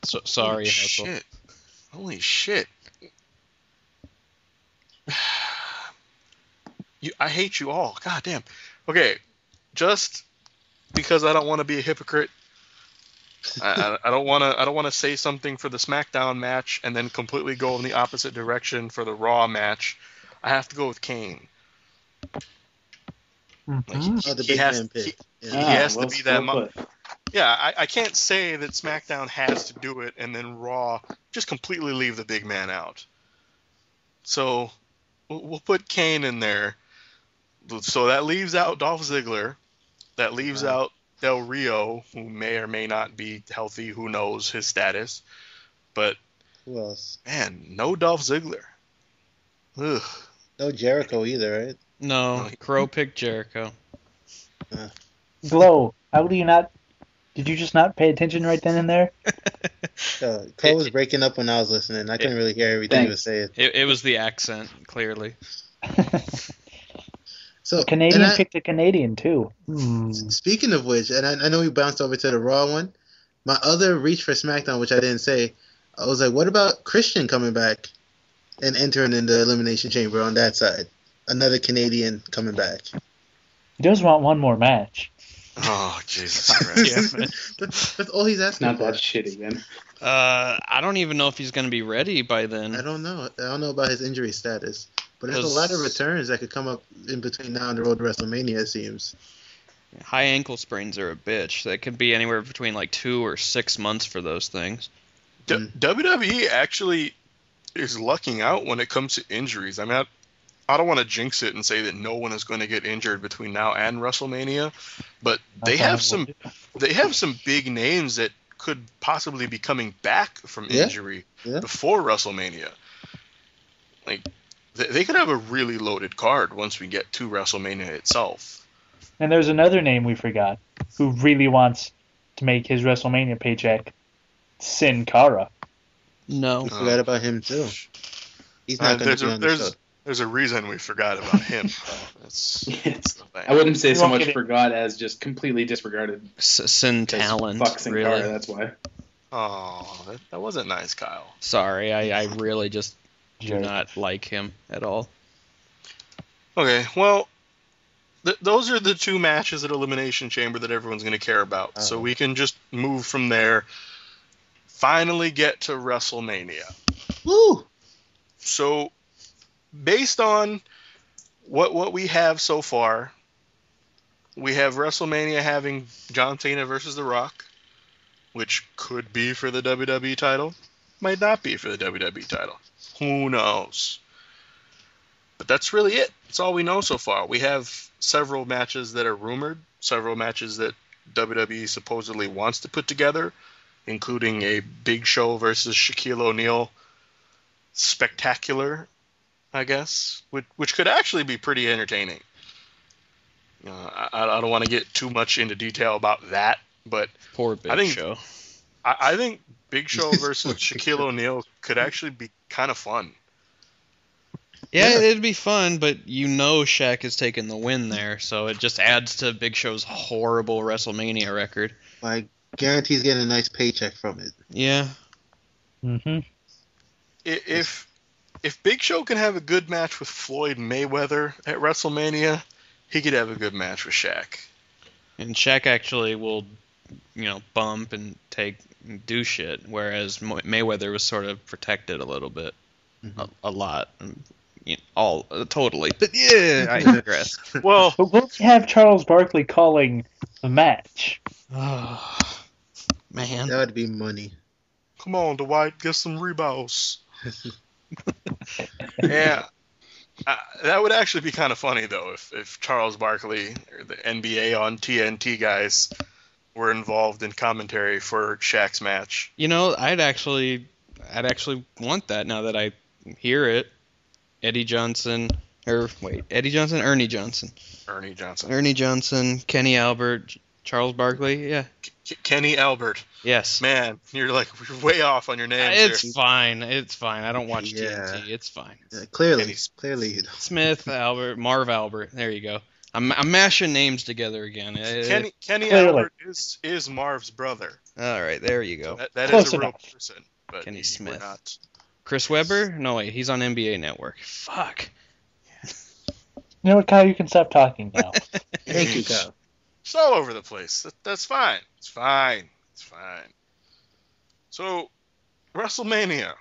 B: So sorry.
A: Holy shit. I hate you all. God damn. Okay, just because I don't want to be a hypocrite, I don't want to say something for the SmackDown match and then completely go in the opposite direction for the Raw match. I have to go with Kane.
C: The big man pick.
A: He has to be that. Yeah, I can't say that SmackDown has to do it and then Raw just completely leave the big man out. So we'll put Kane in there. So that leaves out Dolph Ziggler. That leaves out Del Rio, who may or may not be healthy. Who knows his status? But
C: who else?
A: Man, no Dolph Ziggler. Ugh.
C: No Jericho either, right?
B: No, Crow picked Jericho.
D: Glow, how do you not? Did you just not pay attention right then and there?
C: Cole was breaking up when I was listening. I couldn't really hear everything he was saying.
B: It was the accent, clearly.
C: So
D: A Canadian picked a Canadian too.
C: Speaking of which, and I know we bounced over to the Raw one. My other reach for SmackDown, which I didn't say, I was like, what about Christian coming back and entering in the Elimination Chamber on that side? Another Canadian coming back.
D: He does want one more match.
A: Oh, Jesus Christ.
C: That's all he's asking
E: Not
C: for.
E: that shit again.
B: I don't even know if he's going to be ready by then.
C: I don't know. I don't know about his injury status. But there's a lot of returns that could come up in between now and the road to WrestleMania, it seems.
B: High ankle sprains are a bitch. That could be anywhere between like 2 or 6 months for those things.
A: WWE actually is lucking out when it comes to injuries. I mean, I don't want to jinx it and say that no one is going to get injured between now and WrestleMania, but they have some big names that could possibly be coming back from injury before WrestleMania. Like, they could have a really loaded card once we get to WrestleMania itself.
D: And there's another name we forgot who really wants to make his WrestleMania paycheck. Sin Cara.
B: No.
C: We forgot about him too. He's not going to be on the show.
A: There's a reason we forgot about him.
E: I wouldn't say so much forgot as just completely disregarded.
B: Sin talent.
E: Fuck Sin
B: really.
E: Cara, that's why.
A: Oh, that wasn't nice, Kyle.
B: Sorry, I really just do not like him at all.
A: Okay, well, those are the 2 matches at Elimination Chamber that everyone's going to care about. So we can just move from there. Finally get to WrestleMania.
C: Woo!
A: So, based on what we have so far, we have WrestleMania having John Cena versus The Rock, which could be for the WWE title, might not be for the WWE title. Who knows? But that's really it. That's all we know so far. We have several matches that are rumored, several matches that WWE supposedly wants to put together, including a Big Show versus Shaquille O'Neal spectacular, I guess, which could actually be pretty entertaining. I don't want to get too much into detail about that, but
B: Poor Big Show.
A: I think Big Show versus Shaquille O'Neal could actually be kind of fun.
B: Yeah, it'd be fun, but Shaq is taking the win there, so it just adds to Big Show's horrible WrestleMania record.
C: I guarantee he's getting a nice paycheck from it.
B: Yeah.
D: Mm-hmm.
A: If Big Show can have a good match with Floyd Mayweather at WrestleMania, he could have a good match with Shaq.
B: And Shaq actually will, bump and do shit, whereas Mayweather was sort of protected a little bit, a lot, totally. But yeah, I digress.
A: Well,
D: but we'll have Charles Barkley calling the match.
B: Oh, man,
C: that would be money.
A: Come on, Dwight, get some rebounds. Yeah, that would actually be kind of funny though if Charles Barkley or the NBA on TNT guys were involved in commentary for Shaq's match.
B: I'd actually want that now that I hear it. Ernie Johnson, Kenny Albert, Charles Barkley, yeah.
A: Kenny Albert.
B: Yes.
A: Man, you're way off on your name.
B: It's fine. I don't watch TNT. It's fine.
C: Yeah, clearly.
B: Smith, Albert, Marv Albert. There you go. I'm mashing names together again.
A: Kenny Albert is Marv's brother.
B: All right, there you go.
A: That is a real person. But
B: Kenny Smith.
A: Not.
B: Chris Webber? No, wait, he's on NBA Network. Fuck.
D: You know what, Kyle? You can stop talking now.
C: Thank you, Kyle.
A: It's all over the place. That's fine. It's fine. So, WrestleMania.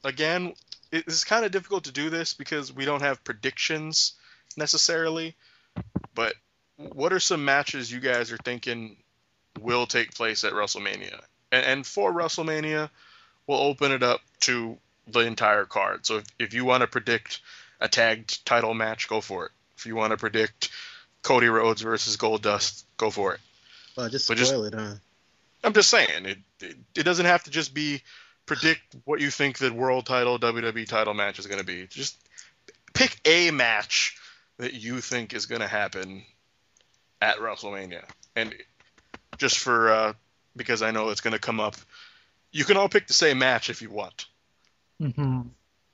A: Again, it's kind of difficult to do this because we don't have predictions necessarily. But what are some matches you guys are thinking will take place at WrestleMania? And for WrestleMania, we'll open it up to the entire card. So if you want to predict a tag title match, go for it. If you want to predict Cody Rhodes versus Goldust, go for it.
C: Well, spoil it, huh?
A: I'm just saying, it doesn't have to just be predict what you think the world title, WWE title match is going to be. Just pick a match that you think is going to happen at WrestleMania. And just for because I know it's going to come up, you can all pick the same match if you want.
D: Mm-hmm.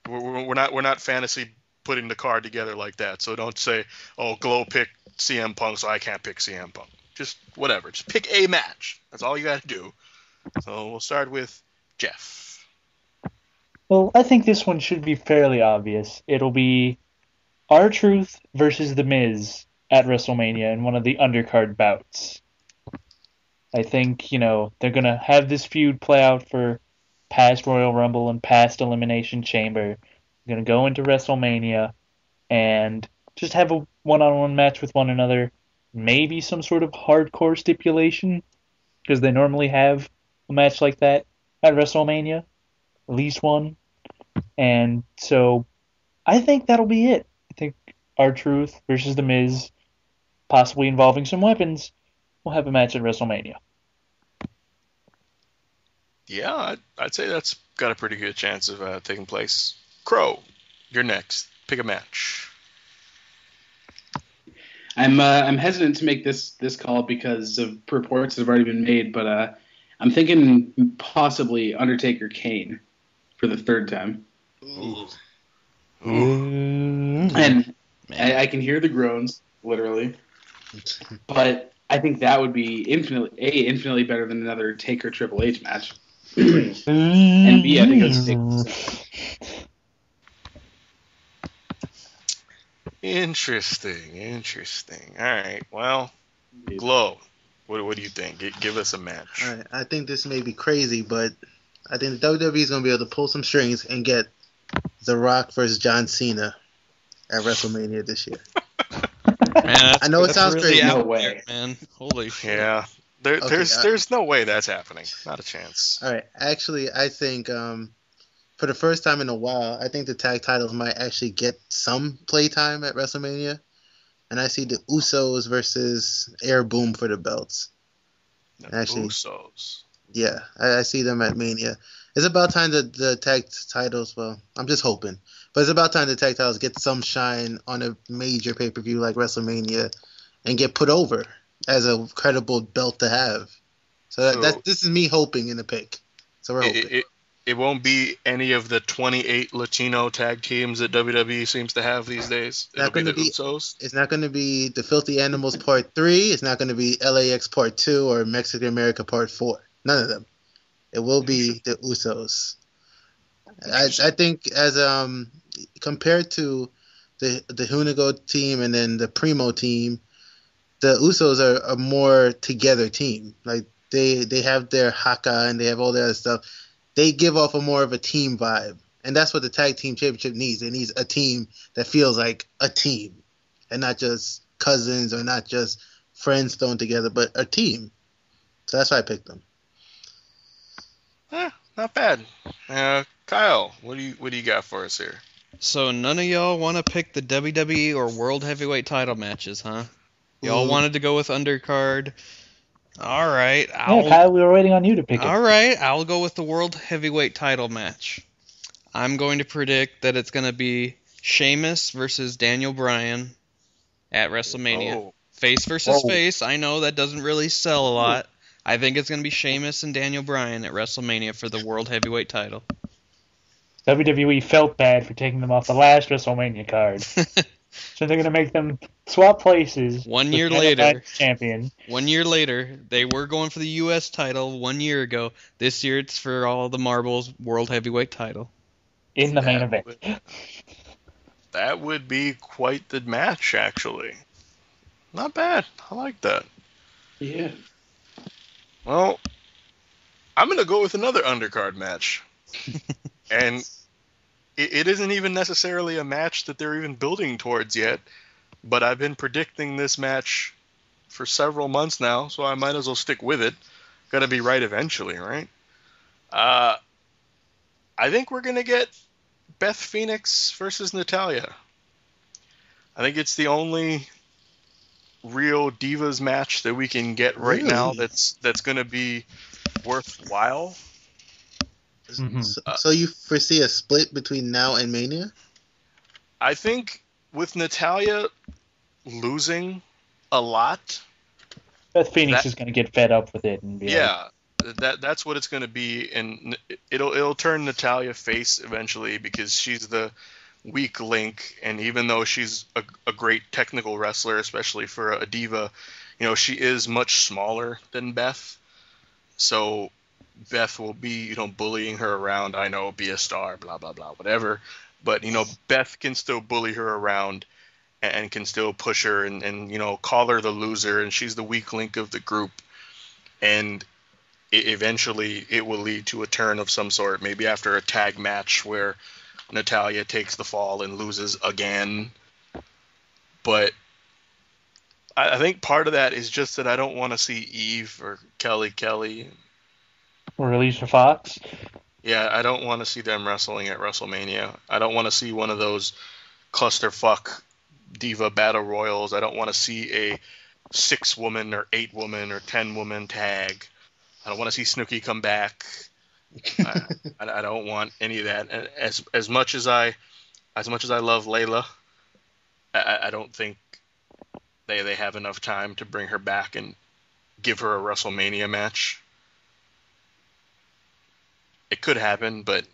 A: We're not fantasy putting the card together like that. So don't say, "Oh, Glow picked CM Punk, so I can't pick CM Punk." Just whatever. Just pick a match. That's all you got to do. So we'll start with Jeff.
D: Well, I think this one should be fairly obvious. It'll be R-Truth versus The Miz at WrestleMania in one of the undercard bouts. I think, they're going to have this feud play out for past Royal Rumble and past Elimination Chamber. They're going to go into WrestleMania and just have a one-on-one match with one another. Maybe some sort of hardcore stipulation, because they normally have a match like that at WrestleMania. At least one. And so I think that'll be it. I think R-Truth versus The Miz, possibly involving some weapons, will have a match at WrestleMania.
A: Yeah, I'd say that's got a pretty good chance of taking place. Crow, you're next. Pick a match.
E: I'm hesitant to make this call because of reports that have already been made, but I'm thinking possibly Undertaker Kane for the third time.
A: Ooh.
E: And I can hear the groans, literally. But I think that would be infinitely better than another Taker Triple H match. And B, I think it would
A: Interesting. All right. Well, Glow, what do you think? Give us a match.
C: All right. I think this may be crazy, but I think the WWE is going to be able to pull some strings and get The Rock versus John Cena at WrestleMania this year.
B: Man,
C: I know it sounds
B: really
C: crazy.
E: No
B: out
E: way.
B: there, man. Holy shit.
A: Yeah. There's no way that's happening. Not a chance.
C: All right. Actually, I think for the first time in a while, I think the tag titles might actually get some playtime at WrestleMania. And I see the Usos versus Air Boom for the belts. Actually,
A: Usos.
C: Yeah, I see them at Mania. It's about time the tag titles, well, I'm just hoping, but it's about time the tag titles get some shine on a major pay-per-view like WrestleMania and get put over as a credible belt to have. So this is me hoping in the pick. So we're hoping.
A: It won't be any of the 28 Latino tag teams that WWE seems to have these days. It'll be the Usos.
C: It's not going to be the Filthy Animals Part 3. It's not going to be LAX Part 2 or Mexican America Part 4. None of them. It will be the Usos. I think as compared to the Hunigo team and then the Primo team, the Usos are a more together team. Like they have their haka and they have all that other stuff. They give off a more of a team vibe. And that's what the tag team championship needs. It needs a team that feels like a team and not just cousins or not just friends thrown together, but a team. So that's why I picked them.
A: Not bad. Kyle, what do you got for us here?
B: So none of y'all want to pick the WWE or World Heavyweight title matches, huh? Y'all wanted to go with undercard. All right.
D: Kyle, we were waiting on you to pick it.
B: All right, I'll go with the World Heavyweight title match. I'm going to predict that it's going to be Sheamus versus Daniel Bryan at WrestleMania.
A: Oh.
B: Face versus face. I know that doesn't really sell a lot. I think it's going to be Sheamus and Daniel Bryan at WrestleMania for the World Heavyweight title.
D: WWE felt bad for taking them off the last WrestleMania card. So they're going to make them swap places.
B: 1 year later.
D: Champion.
B: 1 year later. They were going for the U.S. title 1 year ago. This year it's for all the marbles World Heavyweight title.
D: In the main event.
A: That would be quite the match, actually. Not bad. I like that.
E: Yeah.
A: Well, I'm going to go with another undercard match. And it isn't even necessarily a match that they're even building towards yet, but I've been predicting this match for several months now, so I might as well stick with it. Got to be right eventually, right? I think we're going to get Beth Phoenix versus Natalya. I think it's the only real Divas match that we can get right now that's going to be worthwhile.
C: Mm-hmm. So you foresee a split between now and Mania?
A: I think with Natalya losing a lot,
D: Beth Phoenix
A: That-
D: is going to get fed up with it and be like,
A: yeah, that's what it's going to be, and it'll turn Natalya face eventually because she's the weak link, and even though she's a great technical wrestler, especially for a diva, she is much smaller than Beth, so Beth will be bullying her around. I know, be a star, blah blah blah, whatever, but Beth can still bully her around and can still push her and call her the loser, and she's the weak link of the group, and eventually it will lead to a turn of some sort, maybe after a tag match where Natalya takes the fall and loses again. But I think part of that is just that I don't want to see Eve or Kelly.
D: or Alicia Fox.
A: Yeah, I don't want to see them wrestling at WrestleMania. I don't want to see one of those clusterfuck diva battle royals. I don't want to see a 6-woman or 8-woman or 10-woman tag. I don't want to see Snooki come back. I don't want any of that. As much as I love Layla, I don't think they have enough time to bring her back and give her a WrestleMania match. It could happen, but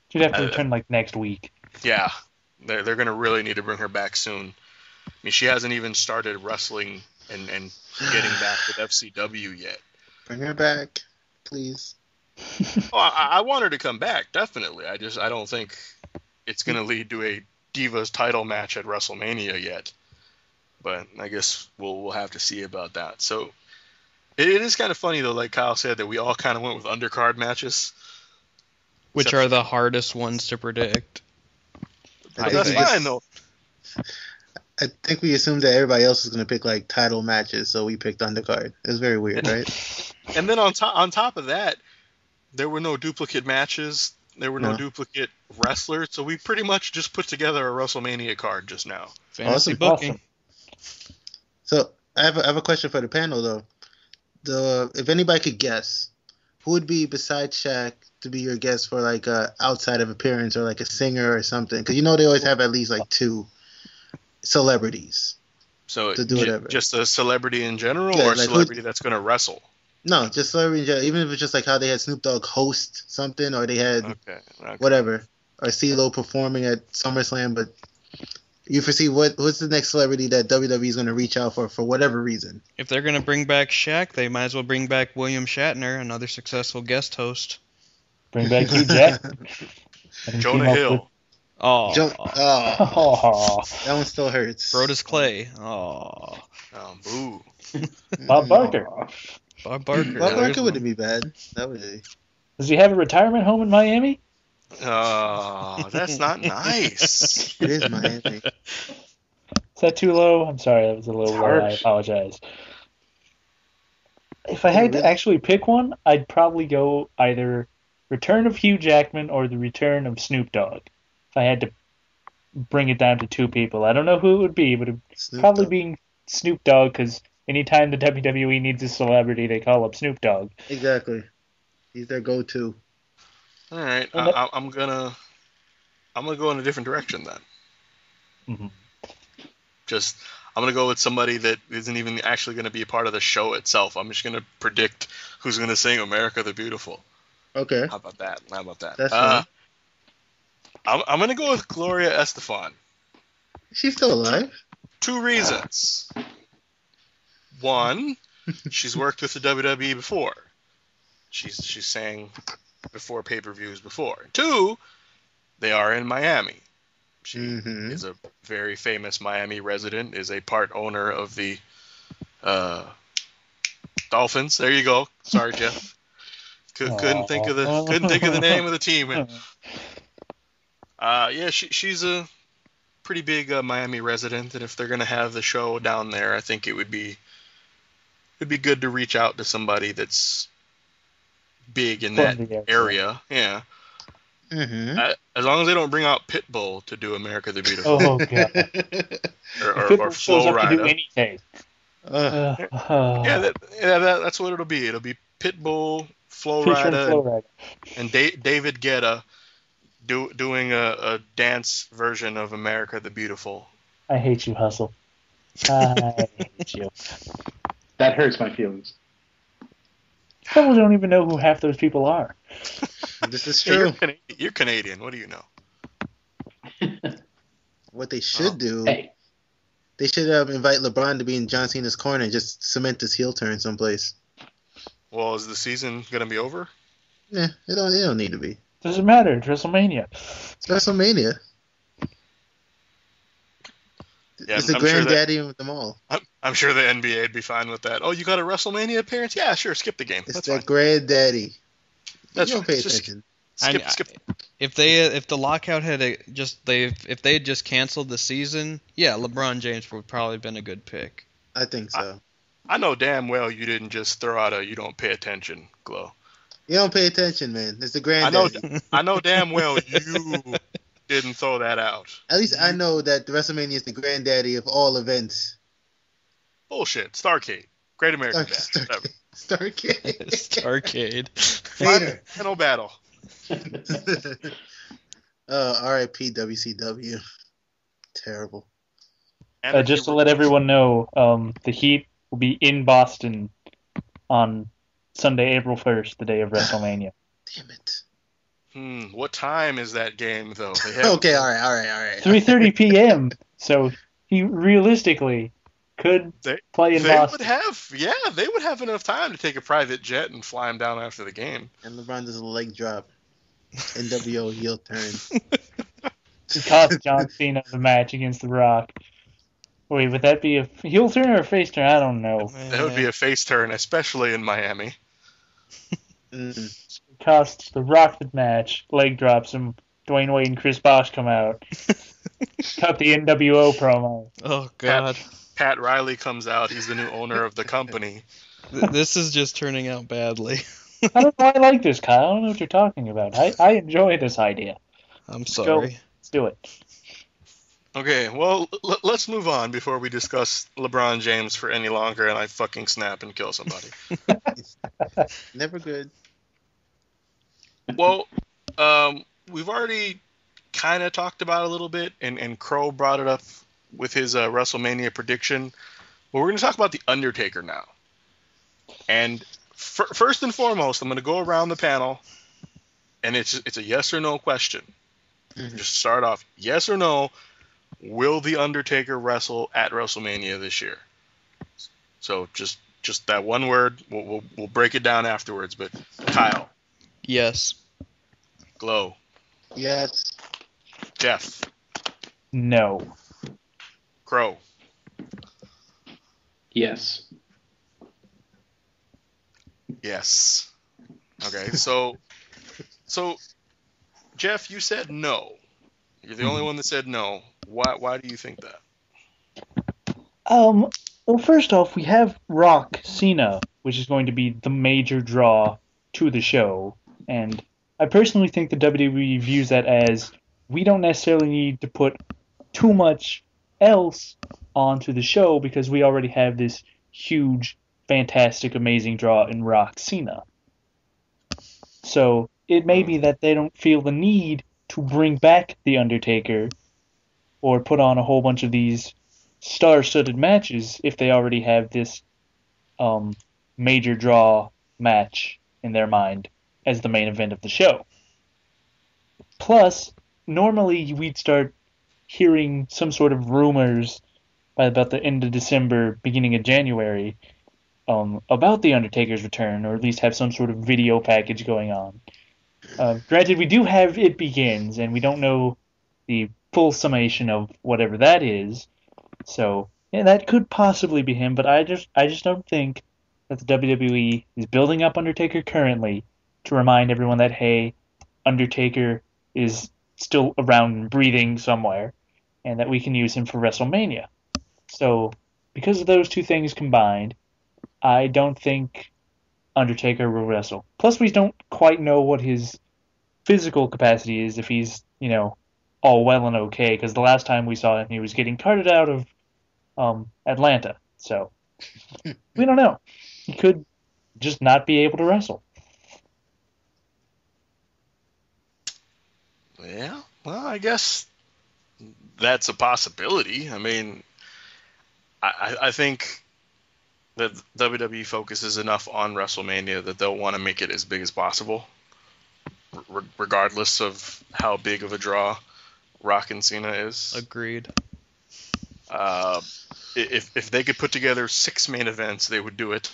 D: She'd have to return like next week.
A: yeah, they're going to really need to bring her back soon. I mean, she hasn't even started wrestling and getting back with FCW yet.
C: Bring her back, please.
A: I want her to come back, definitely. I don't think it's going to lead to a Divas title match at WrestleMania yet. But I guess we'll have to see about that. So it is kind of funny, though, like Kyle said, that we all kind of went with undercard matches.
B: Which are the hardest ones to predict.
A: That's fine, though.
C: I think we assumed that everybody else was going to pick like title matches, so we picked undercard. It was very weird, right?
A: And then on top of that, there were no duplicate matches. There were no duplicate wrestlers. So we pretty much just put together a WrestleMania card just now.
B: Fantasy booking.
D: Awesome.
C: So I have a question for the panel though. If anybody could guess, who would be besides Shaq to be your guest for like a outside of appearance or like a singer or something? Because they always have at least like 2 celebrities.
A: So
C: to do whatever.
A: Just a celebrity in general,
C: Yeah,
A: or a
C: like
A: celebrity that's going to wrestle?
C: No, just celebrity in general. Even if it's just like how they had Snoop Dogg host something, or they had whatever, or CeeLo performing at SummerSlam. But you foresee what's the next celebrity that WWE is going to reach out for whatever reason?
B: If they're going to bring back Shaq, they might as well bring back William Shatner, another successful guest host.
D: Bring back Hugh Jackman.
A: Jonah Hill.
B: Oh,
C: That one still hurts.
B: Brodus Clay. Oh,
A: boo.
D: Bob Barker.
B: Bob Barker.
C: Bob Barker wouldn't be bad. That would be.
D: Does he have a retirement home in Miami?
A: Oh, that's not nice.
C: It is Miami.
D: Is that too low? I'm sorry, that was a little low. I apologize. If I had to actually pick one, I'd probably go either Return of Hugh Jackman or the Return of Snoop Dogg. If I had to bring it down to 2 people, I don't know who it would be, but it would probably be Snoop Dogg, because anytime the WWE needs a celebrity, they call up Snoop Dogg.
C: Exactly. He's their go-to.
A: All right, I'm gonna go in a different direction then.
D: Mm-hmm.
A: I'm gonna go with somebody that isn't even actually gonna be a part of the show itself. I'm just gonna predict who's gonna sing "America the Beautiful."
C: Okay.
A: How about that?
C: That's fine.
A: I'm gonna go with Gloria Estefan.
C: She's still alive.
A: 2 reasons. 1, she's worked with the WWE before. She's sang before pay-per-views before. 2, they are in Miami. She is a very famous Miami resident, is a part owner of the Dolphins. There you go. Sorry, Jeff. Couldn't think of the name of the team. She's a pretty big Miami resident, and if they're gonna have the show down there, I think it'd be good to reach out to somebody that's big in that area. Yeah. As long as they don't bring out Pitbull to do America the Beautiful.
D: Oh god.
A: or Flo Rida.
D: To do anything.
A: That's what it'll be. It'll be Pitbull, Flo Rida, and David Guetta doing a dance version of America the Beautiful.
D: I hate you, Hustle. I hate you.
E: That hurts my feelings.
D: People don't even know who half those people are.
C: This is
A: Hey,
C: true.
A: you're Canadian. What do you know?
C: What they should do,
E: Hey,
C: they should invite LeBron to be in John Cena's corner and just cement this heel turn someplace.
A: Well, is the season gonna be over?
C: Yeah, it don't need to be.
D: Doesn't matter. It's WrestleMania.
C: It's WrestleMania.
A: Yeah,
C: It's the
A: I'm sure
C: granddaddy of them all.
A: I'm sure the NBA would be fine with that. Oh, you got a WrestleMania appearance? Yeah, sure. Skip the game.
C: It's
A: That's
C: their
A: fine.
C: granddaddy.
A: That's
C: You don't
A: fine.
C: pay
A: Just
C: attention.
A: skip.
B: If the lockout had if they had just canceled the season, yeah, LeBron James would probably been a good pick.
C: I think so.
A: I know damn well you didn't just throw out a "you don't pay attention" glow.
C: You don't pay attention, man. It's the
A: I know.
C: granddaddy.
A: I know damn well you didn't throw that out.
C: At least I know that the WrestleMania is the granddaddy of all events.
A: Bullshit. Starcade. Great American Bash. Whatever.
C: Starcade.
B: Starcade.
C: Vader.
A: Final battle.
C: R.I.P. WCW. Terrible.
D: Just to let everyone know, the Heat will be in Boston on Sunday, April 1st, the day of WrestleMania.
C: Damn it.
A: What time is that game though?
C: Okay, all right.
D: 3:30 p.m. So he realistically could play in Boston.
A: They would have enough time to take a private jet and fly him down after the game.
C: And LeBron does a leg drop. NWO heel turn.
D: He cost John Cena the match against The Rock. Wait, would that be a heel turn or a face turn? I don't know.
A: That would be a face turn, especially in Miami.
D: Cost The Rock the match, leg drops him. Dwayne Wade and Chris Bosh come out. Cut the NWO promo.
B: Oh God.
A: Pat Riley comes out. He's the new owner of the company.
B: This is just turning out badly.
D: I don't know. I like this, Kyle. I don't know what you're talking about. I enjoy this idea.
B: I'm sorry.
D: Let's do it.
A: Okay, well, let's move on before we discuss LeBron James for any longer and I fucking snap and kill somebody.
C: Never good.
A: Well, we've already kind of talked about it a little bit, and Crow brought it up with his WrestleMania prediction. But we're going to talk about The Undertaker now. And first and foremost, I'm going to go around the panel, and it's a yes or no question.
C: Mm-hmm.
A: Just start off, yes or no, will The Undertaker wrestle at WrestleMania this year? So just that one word. We'll break it down afterwards. But Kyle.
B: Yes.
A: Glow.
C: Yes.
A: Jeff.
D: No.
A: Crow.
E: yes.
A: Yes. Okay, so Jeff, you said no. You're the only one that said no. Why do you think that?
D: Well, first off, we have Rock Cena, which is going to be the major draw to the show, and I personally think the WWE views that as we don't necessarily need to put too much else onto the show because we already have this huge, fantastic, amazing draw in Rock Cena. So it may be that they don't feel the need to bring back The Undertaker or put on a whole bunch of these star-studded matches if they already have this major draw match in their mind as the main event of the show. Plus, normally we'd start hearing some sort of rumors by about the end of December, beginning of January, about The Undertaker's return, or at least have some sort of video package going on. Granted, we do have It Begins, and we don't know the full summation of whatever that is, so yeah, that could possibly be him, but I just don't think that the WWE is building up Undertaker currently to remind everyone that, hey, Undertaker is still around and breathing somewhere, and that we can use him for WrestleMania. So, because of those two things combined, I don't think Undertaker will wrestle. Plus, we don't quite know what his physical capacity is, if he's, all well and okay, because the last time we saw him, he was getting carted out of Atlanta. So, we don't know. He could just not be able to wrestle.
A: Yeah, well, I guess that's a possibility. I mean, I think that WWE focuses enough on WrestleMania that they'll want to make it as big as possible, regardless of how big of a draw Rock and Cena is.
B: Agreed.
A: If they could put together 6 main events, they would do it.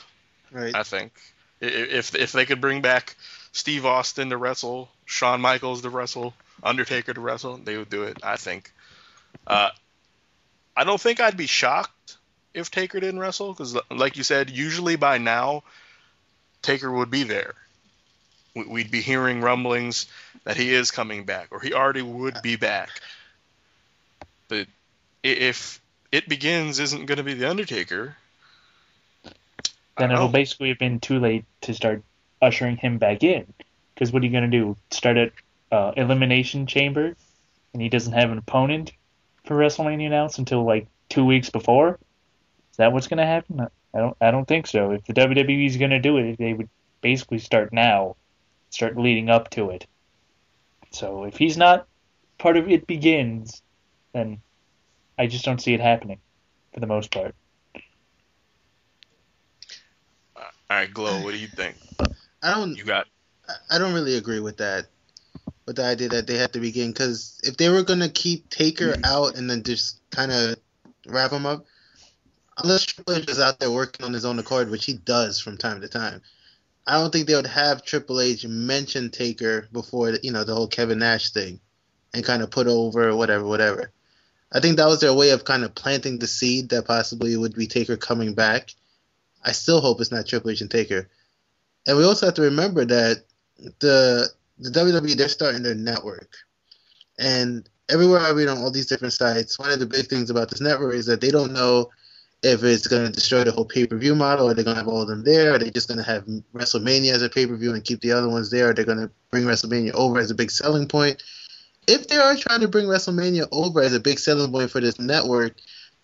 C: Right.
A: I think if they could bring back Steve Austin to wrestle, Shawn Michaels to wrestle, Undertaker to wrestle, they would do it. I think. I don't think I'd be shocked if Taker didn't wrestle because, like you said, usually by now Taker would be there. We'd be hearing rumblings that he is coming back or he already would be back. But if It Begins isn't going to be the Undertaker,
D: then it'll basically have been too late to start ushering him back in. Because what are you going to do? Start at Elimination Chamber, and he doesn't have an opponent for WrestleMania announced until like 2 weeks before? Is that what's going to happen? I don't think so. If the WWE is going to do it, they would basically start now, start leading up to it. So if he's not part of It Begins, then I just don't see it happening for the most part.
A: All right, Glow, what do you think?
C: I don't really agree with that. With the idea that they had to begin, because if they were gonna keep Taker out and then just kind of wrap him up, unless Triple H is out there working on his own accord, which he does from time to time, I don't think they would have Triple H mention Taker before the whole Kevin Nash thing, and kind of put over whatever. I think that was their way of kind of planting the seed that possibly would be Taker coming back. I still hope it's not Triple H and Taker. And we also have to remember that the WWE, they're starting their network. And everywhere I read on all these different sites, one of the big things about this network is that they don't know if it's going to destroy the whole pay-per-view model. Are they going to have all of them there? Are they just going to have WrestleMania as a pay-per-view and keep the other ones there? Are they going to bring WrestleMania over as a big selling point? If they are trying to bring WrestleMania over as a big selling point for this network,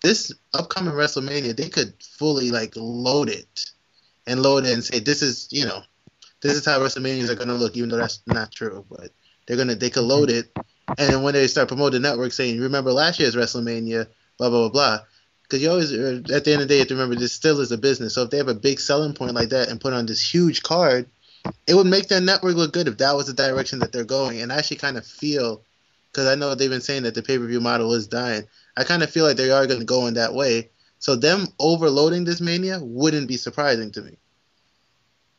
C: this upcoming WrestleMania, they could fully load it and say this is how WrestleManias are gonna look, even though that's not true. But they could load it, and then when they start promoting the network, saying remember last year's WrestleMania, blah blah blah blah, because you always at the end of the day you have to remember this still is a business. So if they have a big selling point like that and put on this huge card, it would make their network look good if that was the direction that they're going. And I actually kind of feel, because I know they've been saying that the pay-per-view model is dying, I kind of feel like they are going to go in that way. So them overloading this Mania wouldn't be surprising to me.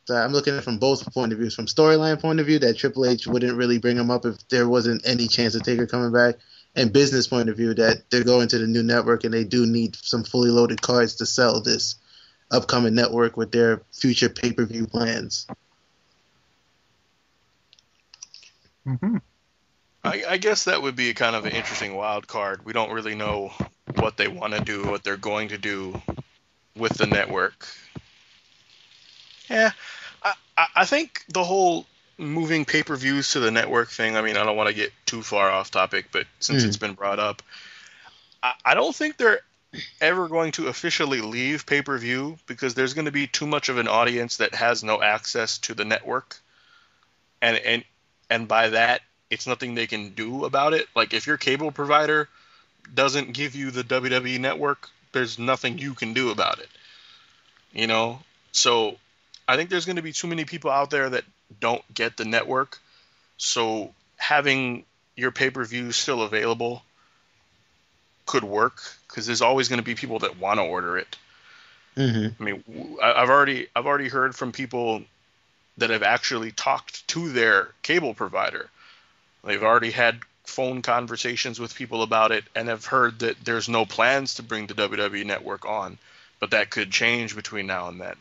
C: So I'm looking at it from both point of views. From storyline point of view, that Triple H wouldn't really bring him up if there wasn't any chance of Taker coming back. And business point of view, that they're going to the new network and they do need some fully loaded cards to sell this upcoming network with their future pay-per-view plans.
D: Mm-hmm.
A: I guess that would be kind of an interesting wild card. We don't really know what they want to do, what they're going to do with the network. Yeah, I think the whole moving pay-per-views to the network thing, I mean, I don't want to get too far off topic, but since it's been brought up, I don't think they're ever going to officially leave pay-per-view because there's going to be too much of an audience that has no access to the network. And by that, it's nothing they can do about it. Like, if your cable provider doesn't give you the WWE network, there's nothing you can do about it. So I think there's going to be too many people out there that don't get the network. So having your pay-per-view still available could work because there's always going to be people that want to order it.
C: Mm-hmm.
A: I mean, I've already heard from people that have actually talked to their cable provider. They've already had phone conversations with people about it and have heard that there's no plans to bring the WWE network on, but that could change between now and then.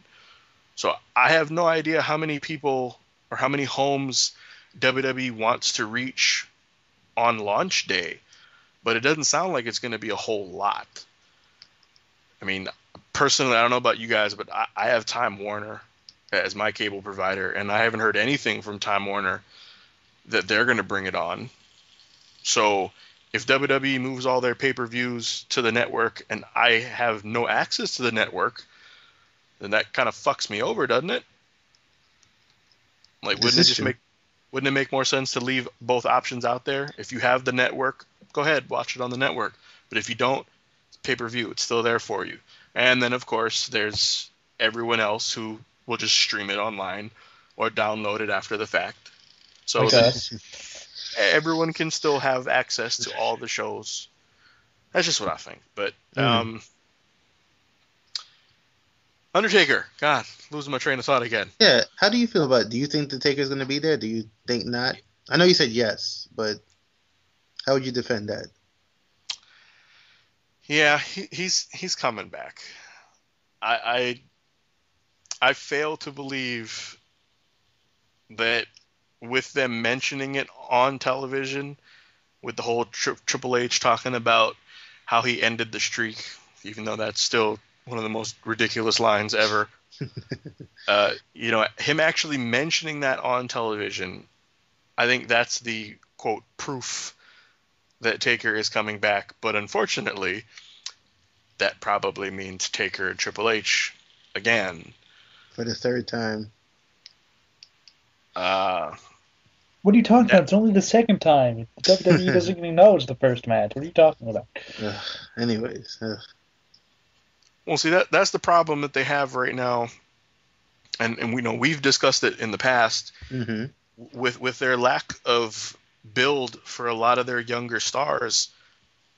A: So I have no idea how many people or how many homes WWE wants to reach on launch day, but it doesn't sound like it's going to be a whole lot. I mean, personally, I don't know about you guys, but I have Time Warner as my cable provider, and I haven't heard anything from Time Warner that they're going to bring it on. So if WWE moves all their pay-per-views to the network and I have no access to the network, then that kind of fucks me over, doesn't it? Like, wouldn't it just make Wouldn't it make more sense to leave both options out there? If you have the network, go ahead, watch it on the network. But if you don't, pay-per-view, it's still there for you. And then, of course, there's everyone else who will just stream it online or download it after the fact. So everyone can still have access to all the shows. That's just what I think. But Undertaker, God, losing my train of thought again.
C: Yeah, how do you feel about it? Do you think the Taker's going to be there? Do you think not? I know you said yes, but how would you defend that?
A: Yeah, he's coming back. I fail to believe that with them mentioning it on television, with the whole Triple H talking about how he ended the streak, even though that's still one of the most ridiculous lines ever. Him actually mentioning that on television, I think that's the, quote, proof that Taker is coming back. But unfortunately, that probably means Taker and Triple H again.
C: For the third time.
D: What are you talking about? It's only the second time. The WWE doesn't even know it's the first match. What are you talking about?
C: Anyways.
A: Well, see, that's the problem that they have right now. And we know we've discussed it in the past with their lack of build for a lot of their younger stars.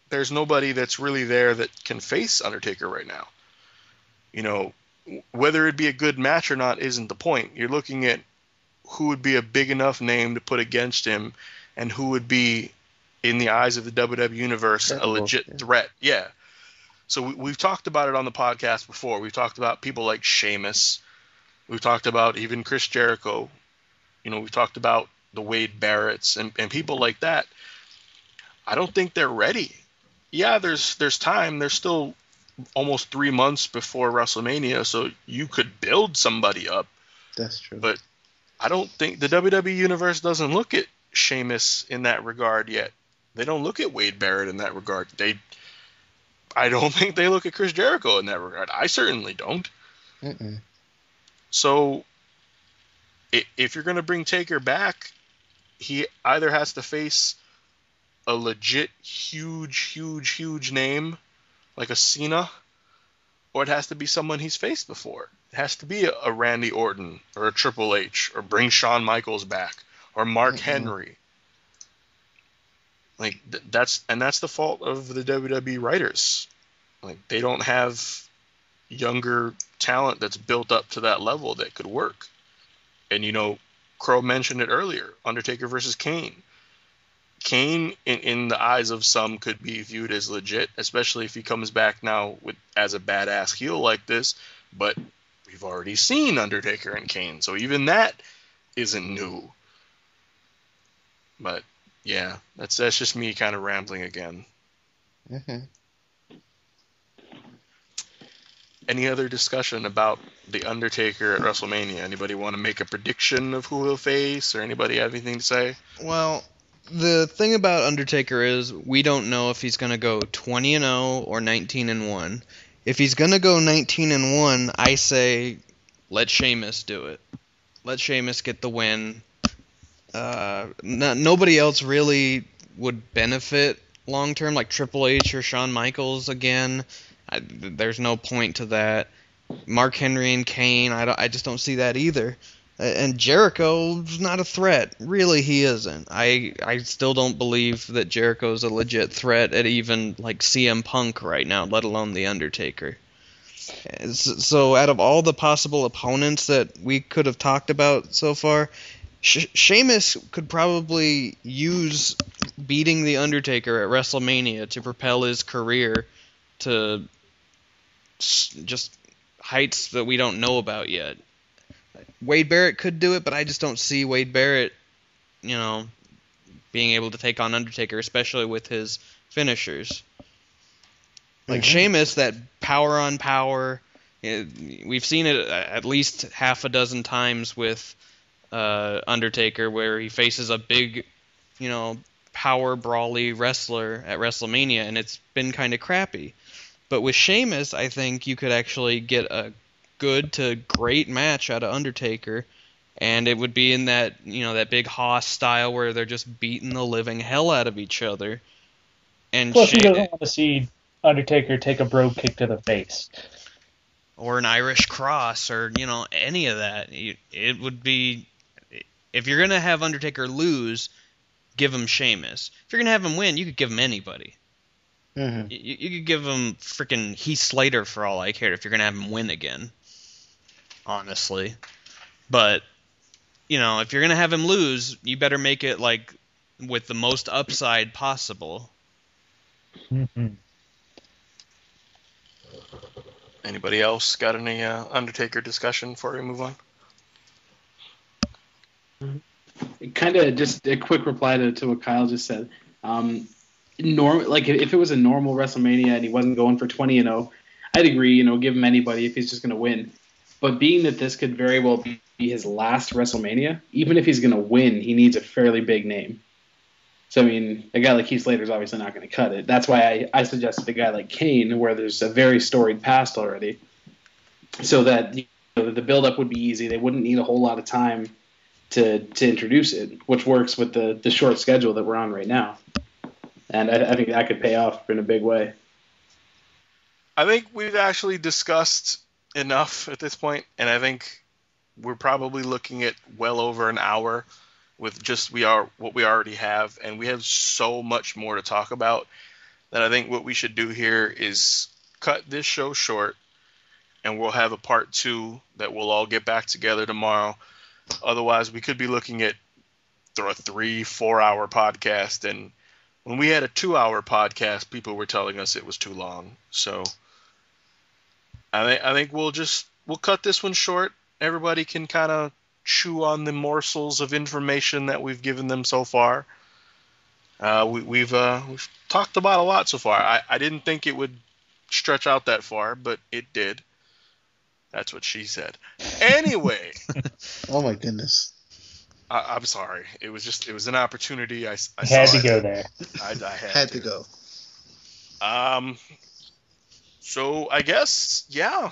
A: There's nobody that's really there that can face Undertaker right now. You know, whether it'd be a good match or not isn't the point. You're looking at who would be a big enough name to put against him and who would be, in the eyes of the WWE Universe, a legit threat. Yeah. So we've talked about it on the podcast before. We've talked about people like Sheamus. We've talked about even Chris Jericho. You know, we've talked about the Wade Barretts and people like that. I don't think they're ready. Yeah, there's time. There's still almost 3 months before WrestleMania, so you could build somebody up.
C: That's true.
A: But I don't think the WWE Universe doesn't look at Sheamus in that regard yet. They don't look at Wade Barrett in that regard. I don't think they look at Chris Jericho in that regard. I certainly don't. So if you're going to bring Taker back, he either has to face a legit huge name like a Cena, or it has to be someone he's faced before. It has to be a Randy Orton or a Triple H, or bring Shawn Michaels back, or Mark Henry. Like that's the fault of the WWE writers. Like, they don't have younger talent that's built up to that level that could work. And you know, Crow mentioned it earlier, Undertaker versus Kane. Kane, in the eyes of some, could be viewed as legit, especially if he comes back now as a badass heel like this. But we've already seen Undertaker and Kane, so even that isn't new. But yeah, that's just me kind of rambling again. Any other discussion about The Undertaker at WrestleMania? Anybody want to make a prediction of who he'll face, or anybody have anything to say?
B: Well, the thing about Undertaker is we don't know if he's going to go 20-0 or 19-1. If he's going to go 19-1, I say let Sheamus do it. Let Sheamus get the win. Nobody else really would benefit long term, like Triple H or Shawn Michaels again. There's no point to that. Mark Henry and Kane, I just don't see that either. And Jericho's not a threat. Really, he isn't. I still don't believe that Jericho's a legit threat at even like CM Punk right now, let alone The Undertaker. So out of all the possible opponents that we could have talked about so far, Sheamus could probably use beating The Undertaker at WrestleMania to propel his career to just heights that we don't know about yet. Wade Barrett could do it, but I just don't see Wade Barrett, being able to take on Undertaker, especially with his finishers. Like Sheamus, that power on power, we've seen it at least half a dozen times with Undertaker, where he faces a big, power brawly wrestler at WrestleMania, and it's been kind of crappy. But with Sheamus, I think you could actually get a good to great match out of Undertaker, And it would be in that, that big Hoss style where they're just beating the living hell out of each other. And
D: Plus, who doesn't want to see Undertaker take a bro kick to the face?
B: Or an Irish cross, or, any of that. It would be... If you're going to have Undertaker lose, give him Sheamus. If you're going to have him win, you could give him anybody.
C: Mm-hmm.
B: You could give him freaking Heath Slater for all I cared if you're going to have him win again. Honestly. But, if you're going to have him lose, you better make it, with the most upside possible.
D: Mm-hmm.
A: Anybody else got any Undertaker discussion before we move on?
E: Kind of just a quick reply to what Kyle just said. If it was a normal WrestleMania and he wasn't going for 20-0, I'd agree. Give him anybody if he's just going to win. But being that this could very well be his last WrestleMania, even if he's going to win, he needs a fairly big name. So, a guy like Heath Slater is obviously not going to cut it. That's why I suggested a guy like Kane, where there's a very storied past already, so that the build-up would be easy. They wouldn't need a whole lot of time to introduce it, which works with the short schedule that we're on right now. And I think that could pay off in a big way.
A: I think we've actually discussed enough at this point, and I think we're probably looking at well over an hour with just what we already have, and we have so much more to talk about that I think what we should do here is cut this show short, and we'll have a part 2 that we'll all get back together tomorrow. Otherwise, we could be looking at a 3-4 hour podcast, and when we had a 2-hour podcast, people were telling us it was too long. So I think we'll cut this one short. Everybody can kind of chew on the morsels of information that we've given them so far. We've talked about a lot so far. I didn't think it would stretch out that far, but it did. That's what she said. Anyway.
C: Oh my goodness.
A: I'm sorry. It was an opportunity. I
D: had to go there.
A: I
C: had to go.
A: So I guess, yeah,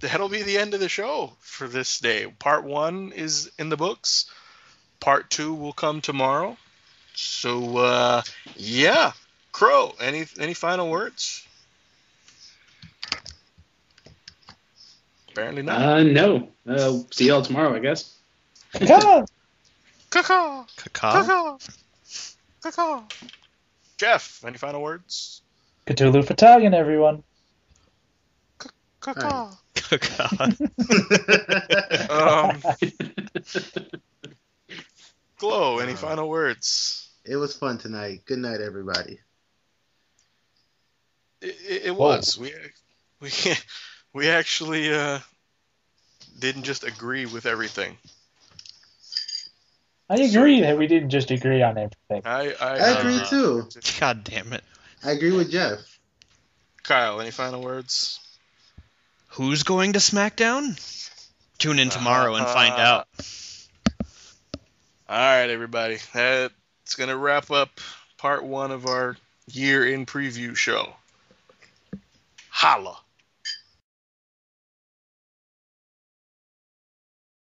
A: that'll be the end of the show for this day. Part 1 is in the books. Part 2 will come tomorrow. So, yeah. Crow, any final words? Apparently not.
E: No. See y'all tomorrow, I guess.
D: Come
A: Caw-caw.
B: Caw-caw.
A: Caw-caw. Jeff, any final words?
D: Cthulhu Fatagan, everyone.
A: Caw-caw.
B: Caw-caw.
A: Glow, any final words?
C: It was fun tonight. Good night, everybody.
A: It was. We actually didn't just agree with everything.
D: I agree that we didn't just agree on everything.
C: I agree too.
B: God damn it.
C: I agree with Jeff.
A: Kyle, any final words?
B: Who's going to SmackDown? Tune in tomorrow and find out.
A: All right, everybody. That's going to wrap up part 1 of our year in preview show. Holla.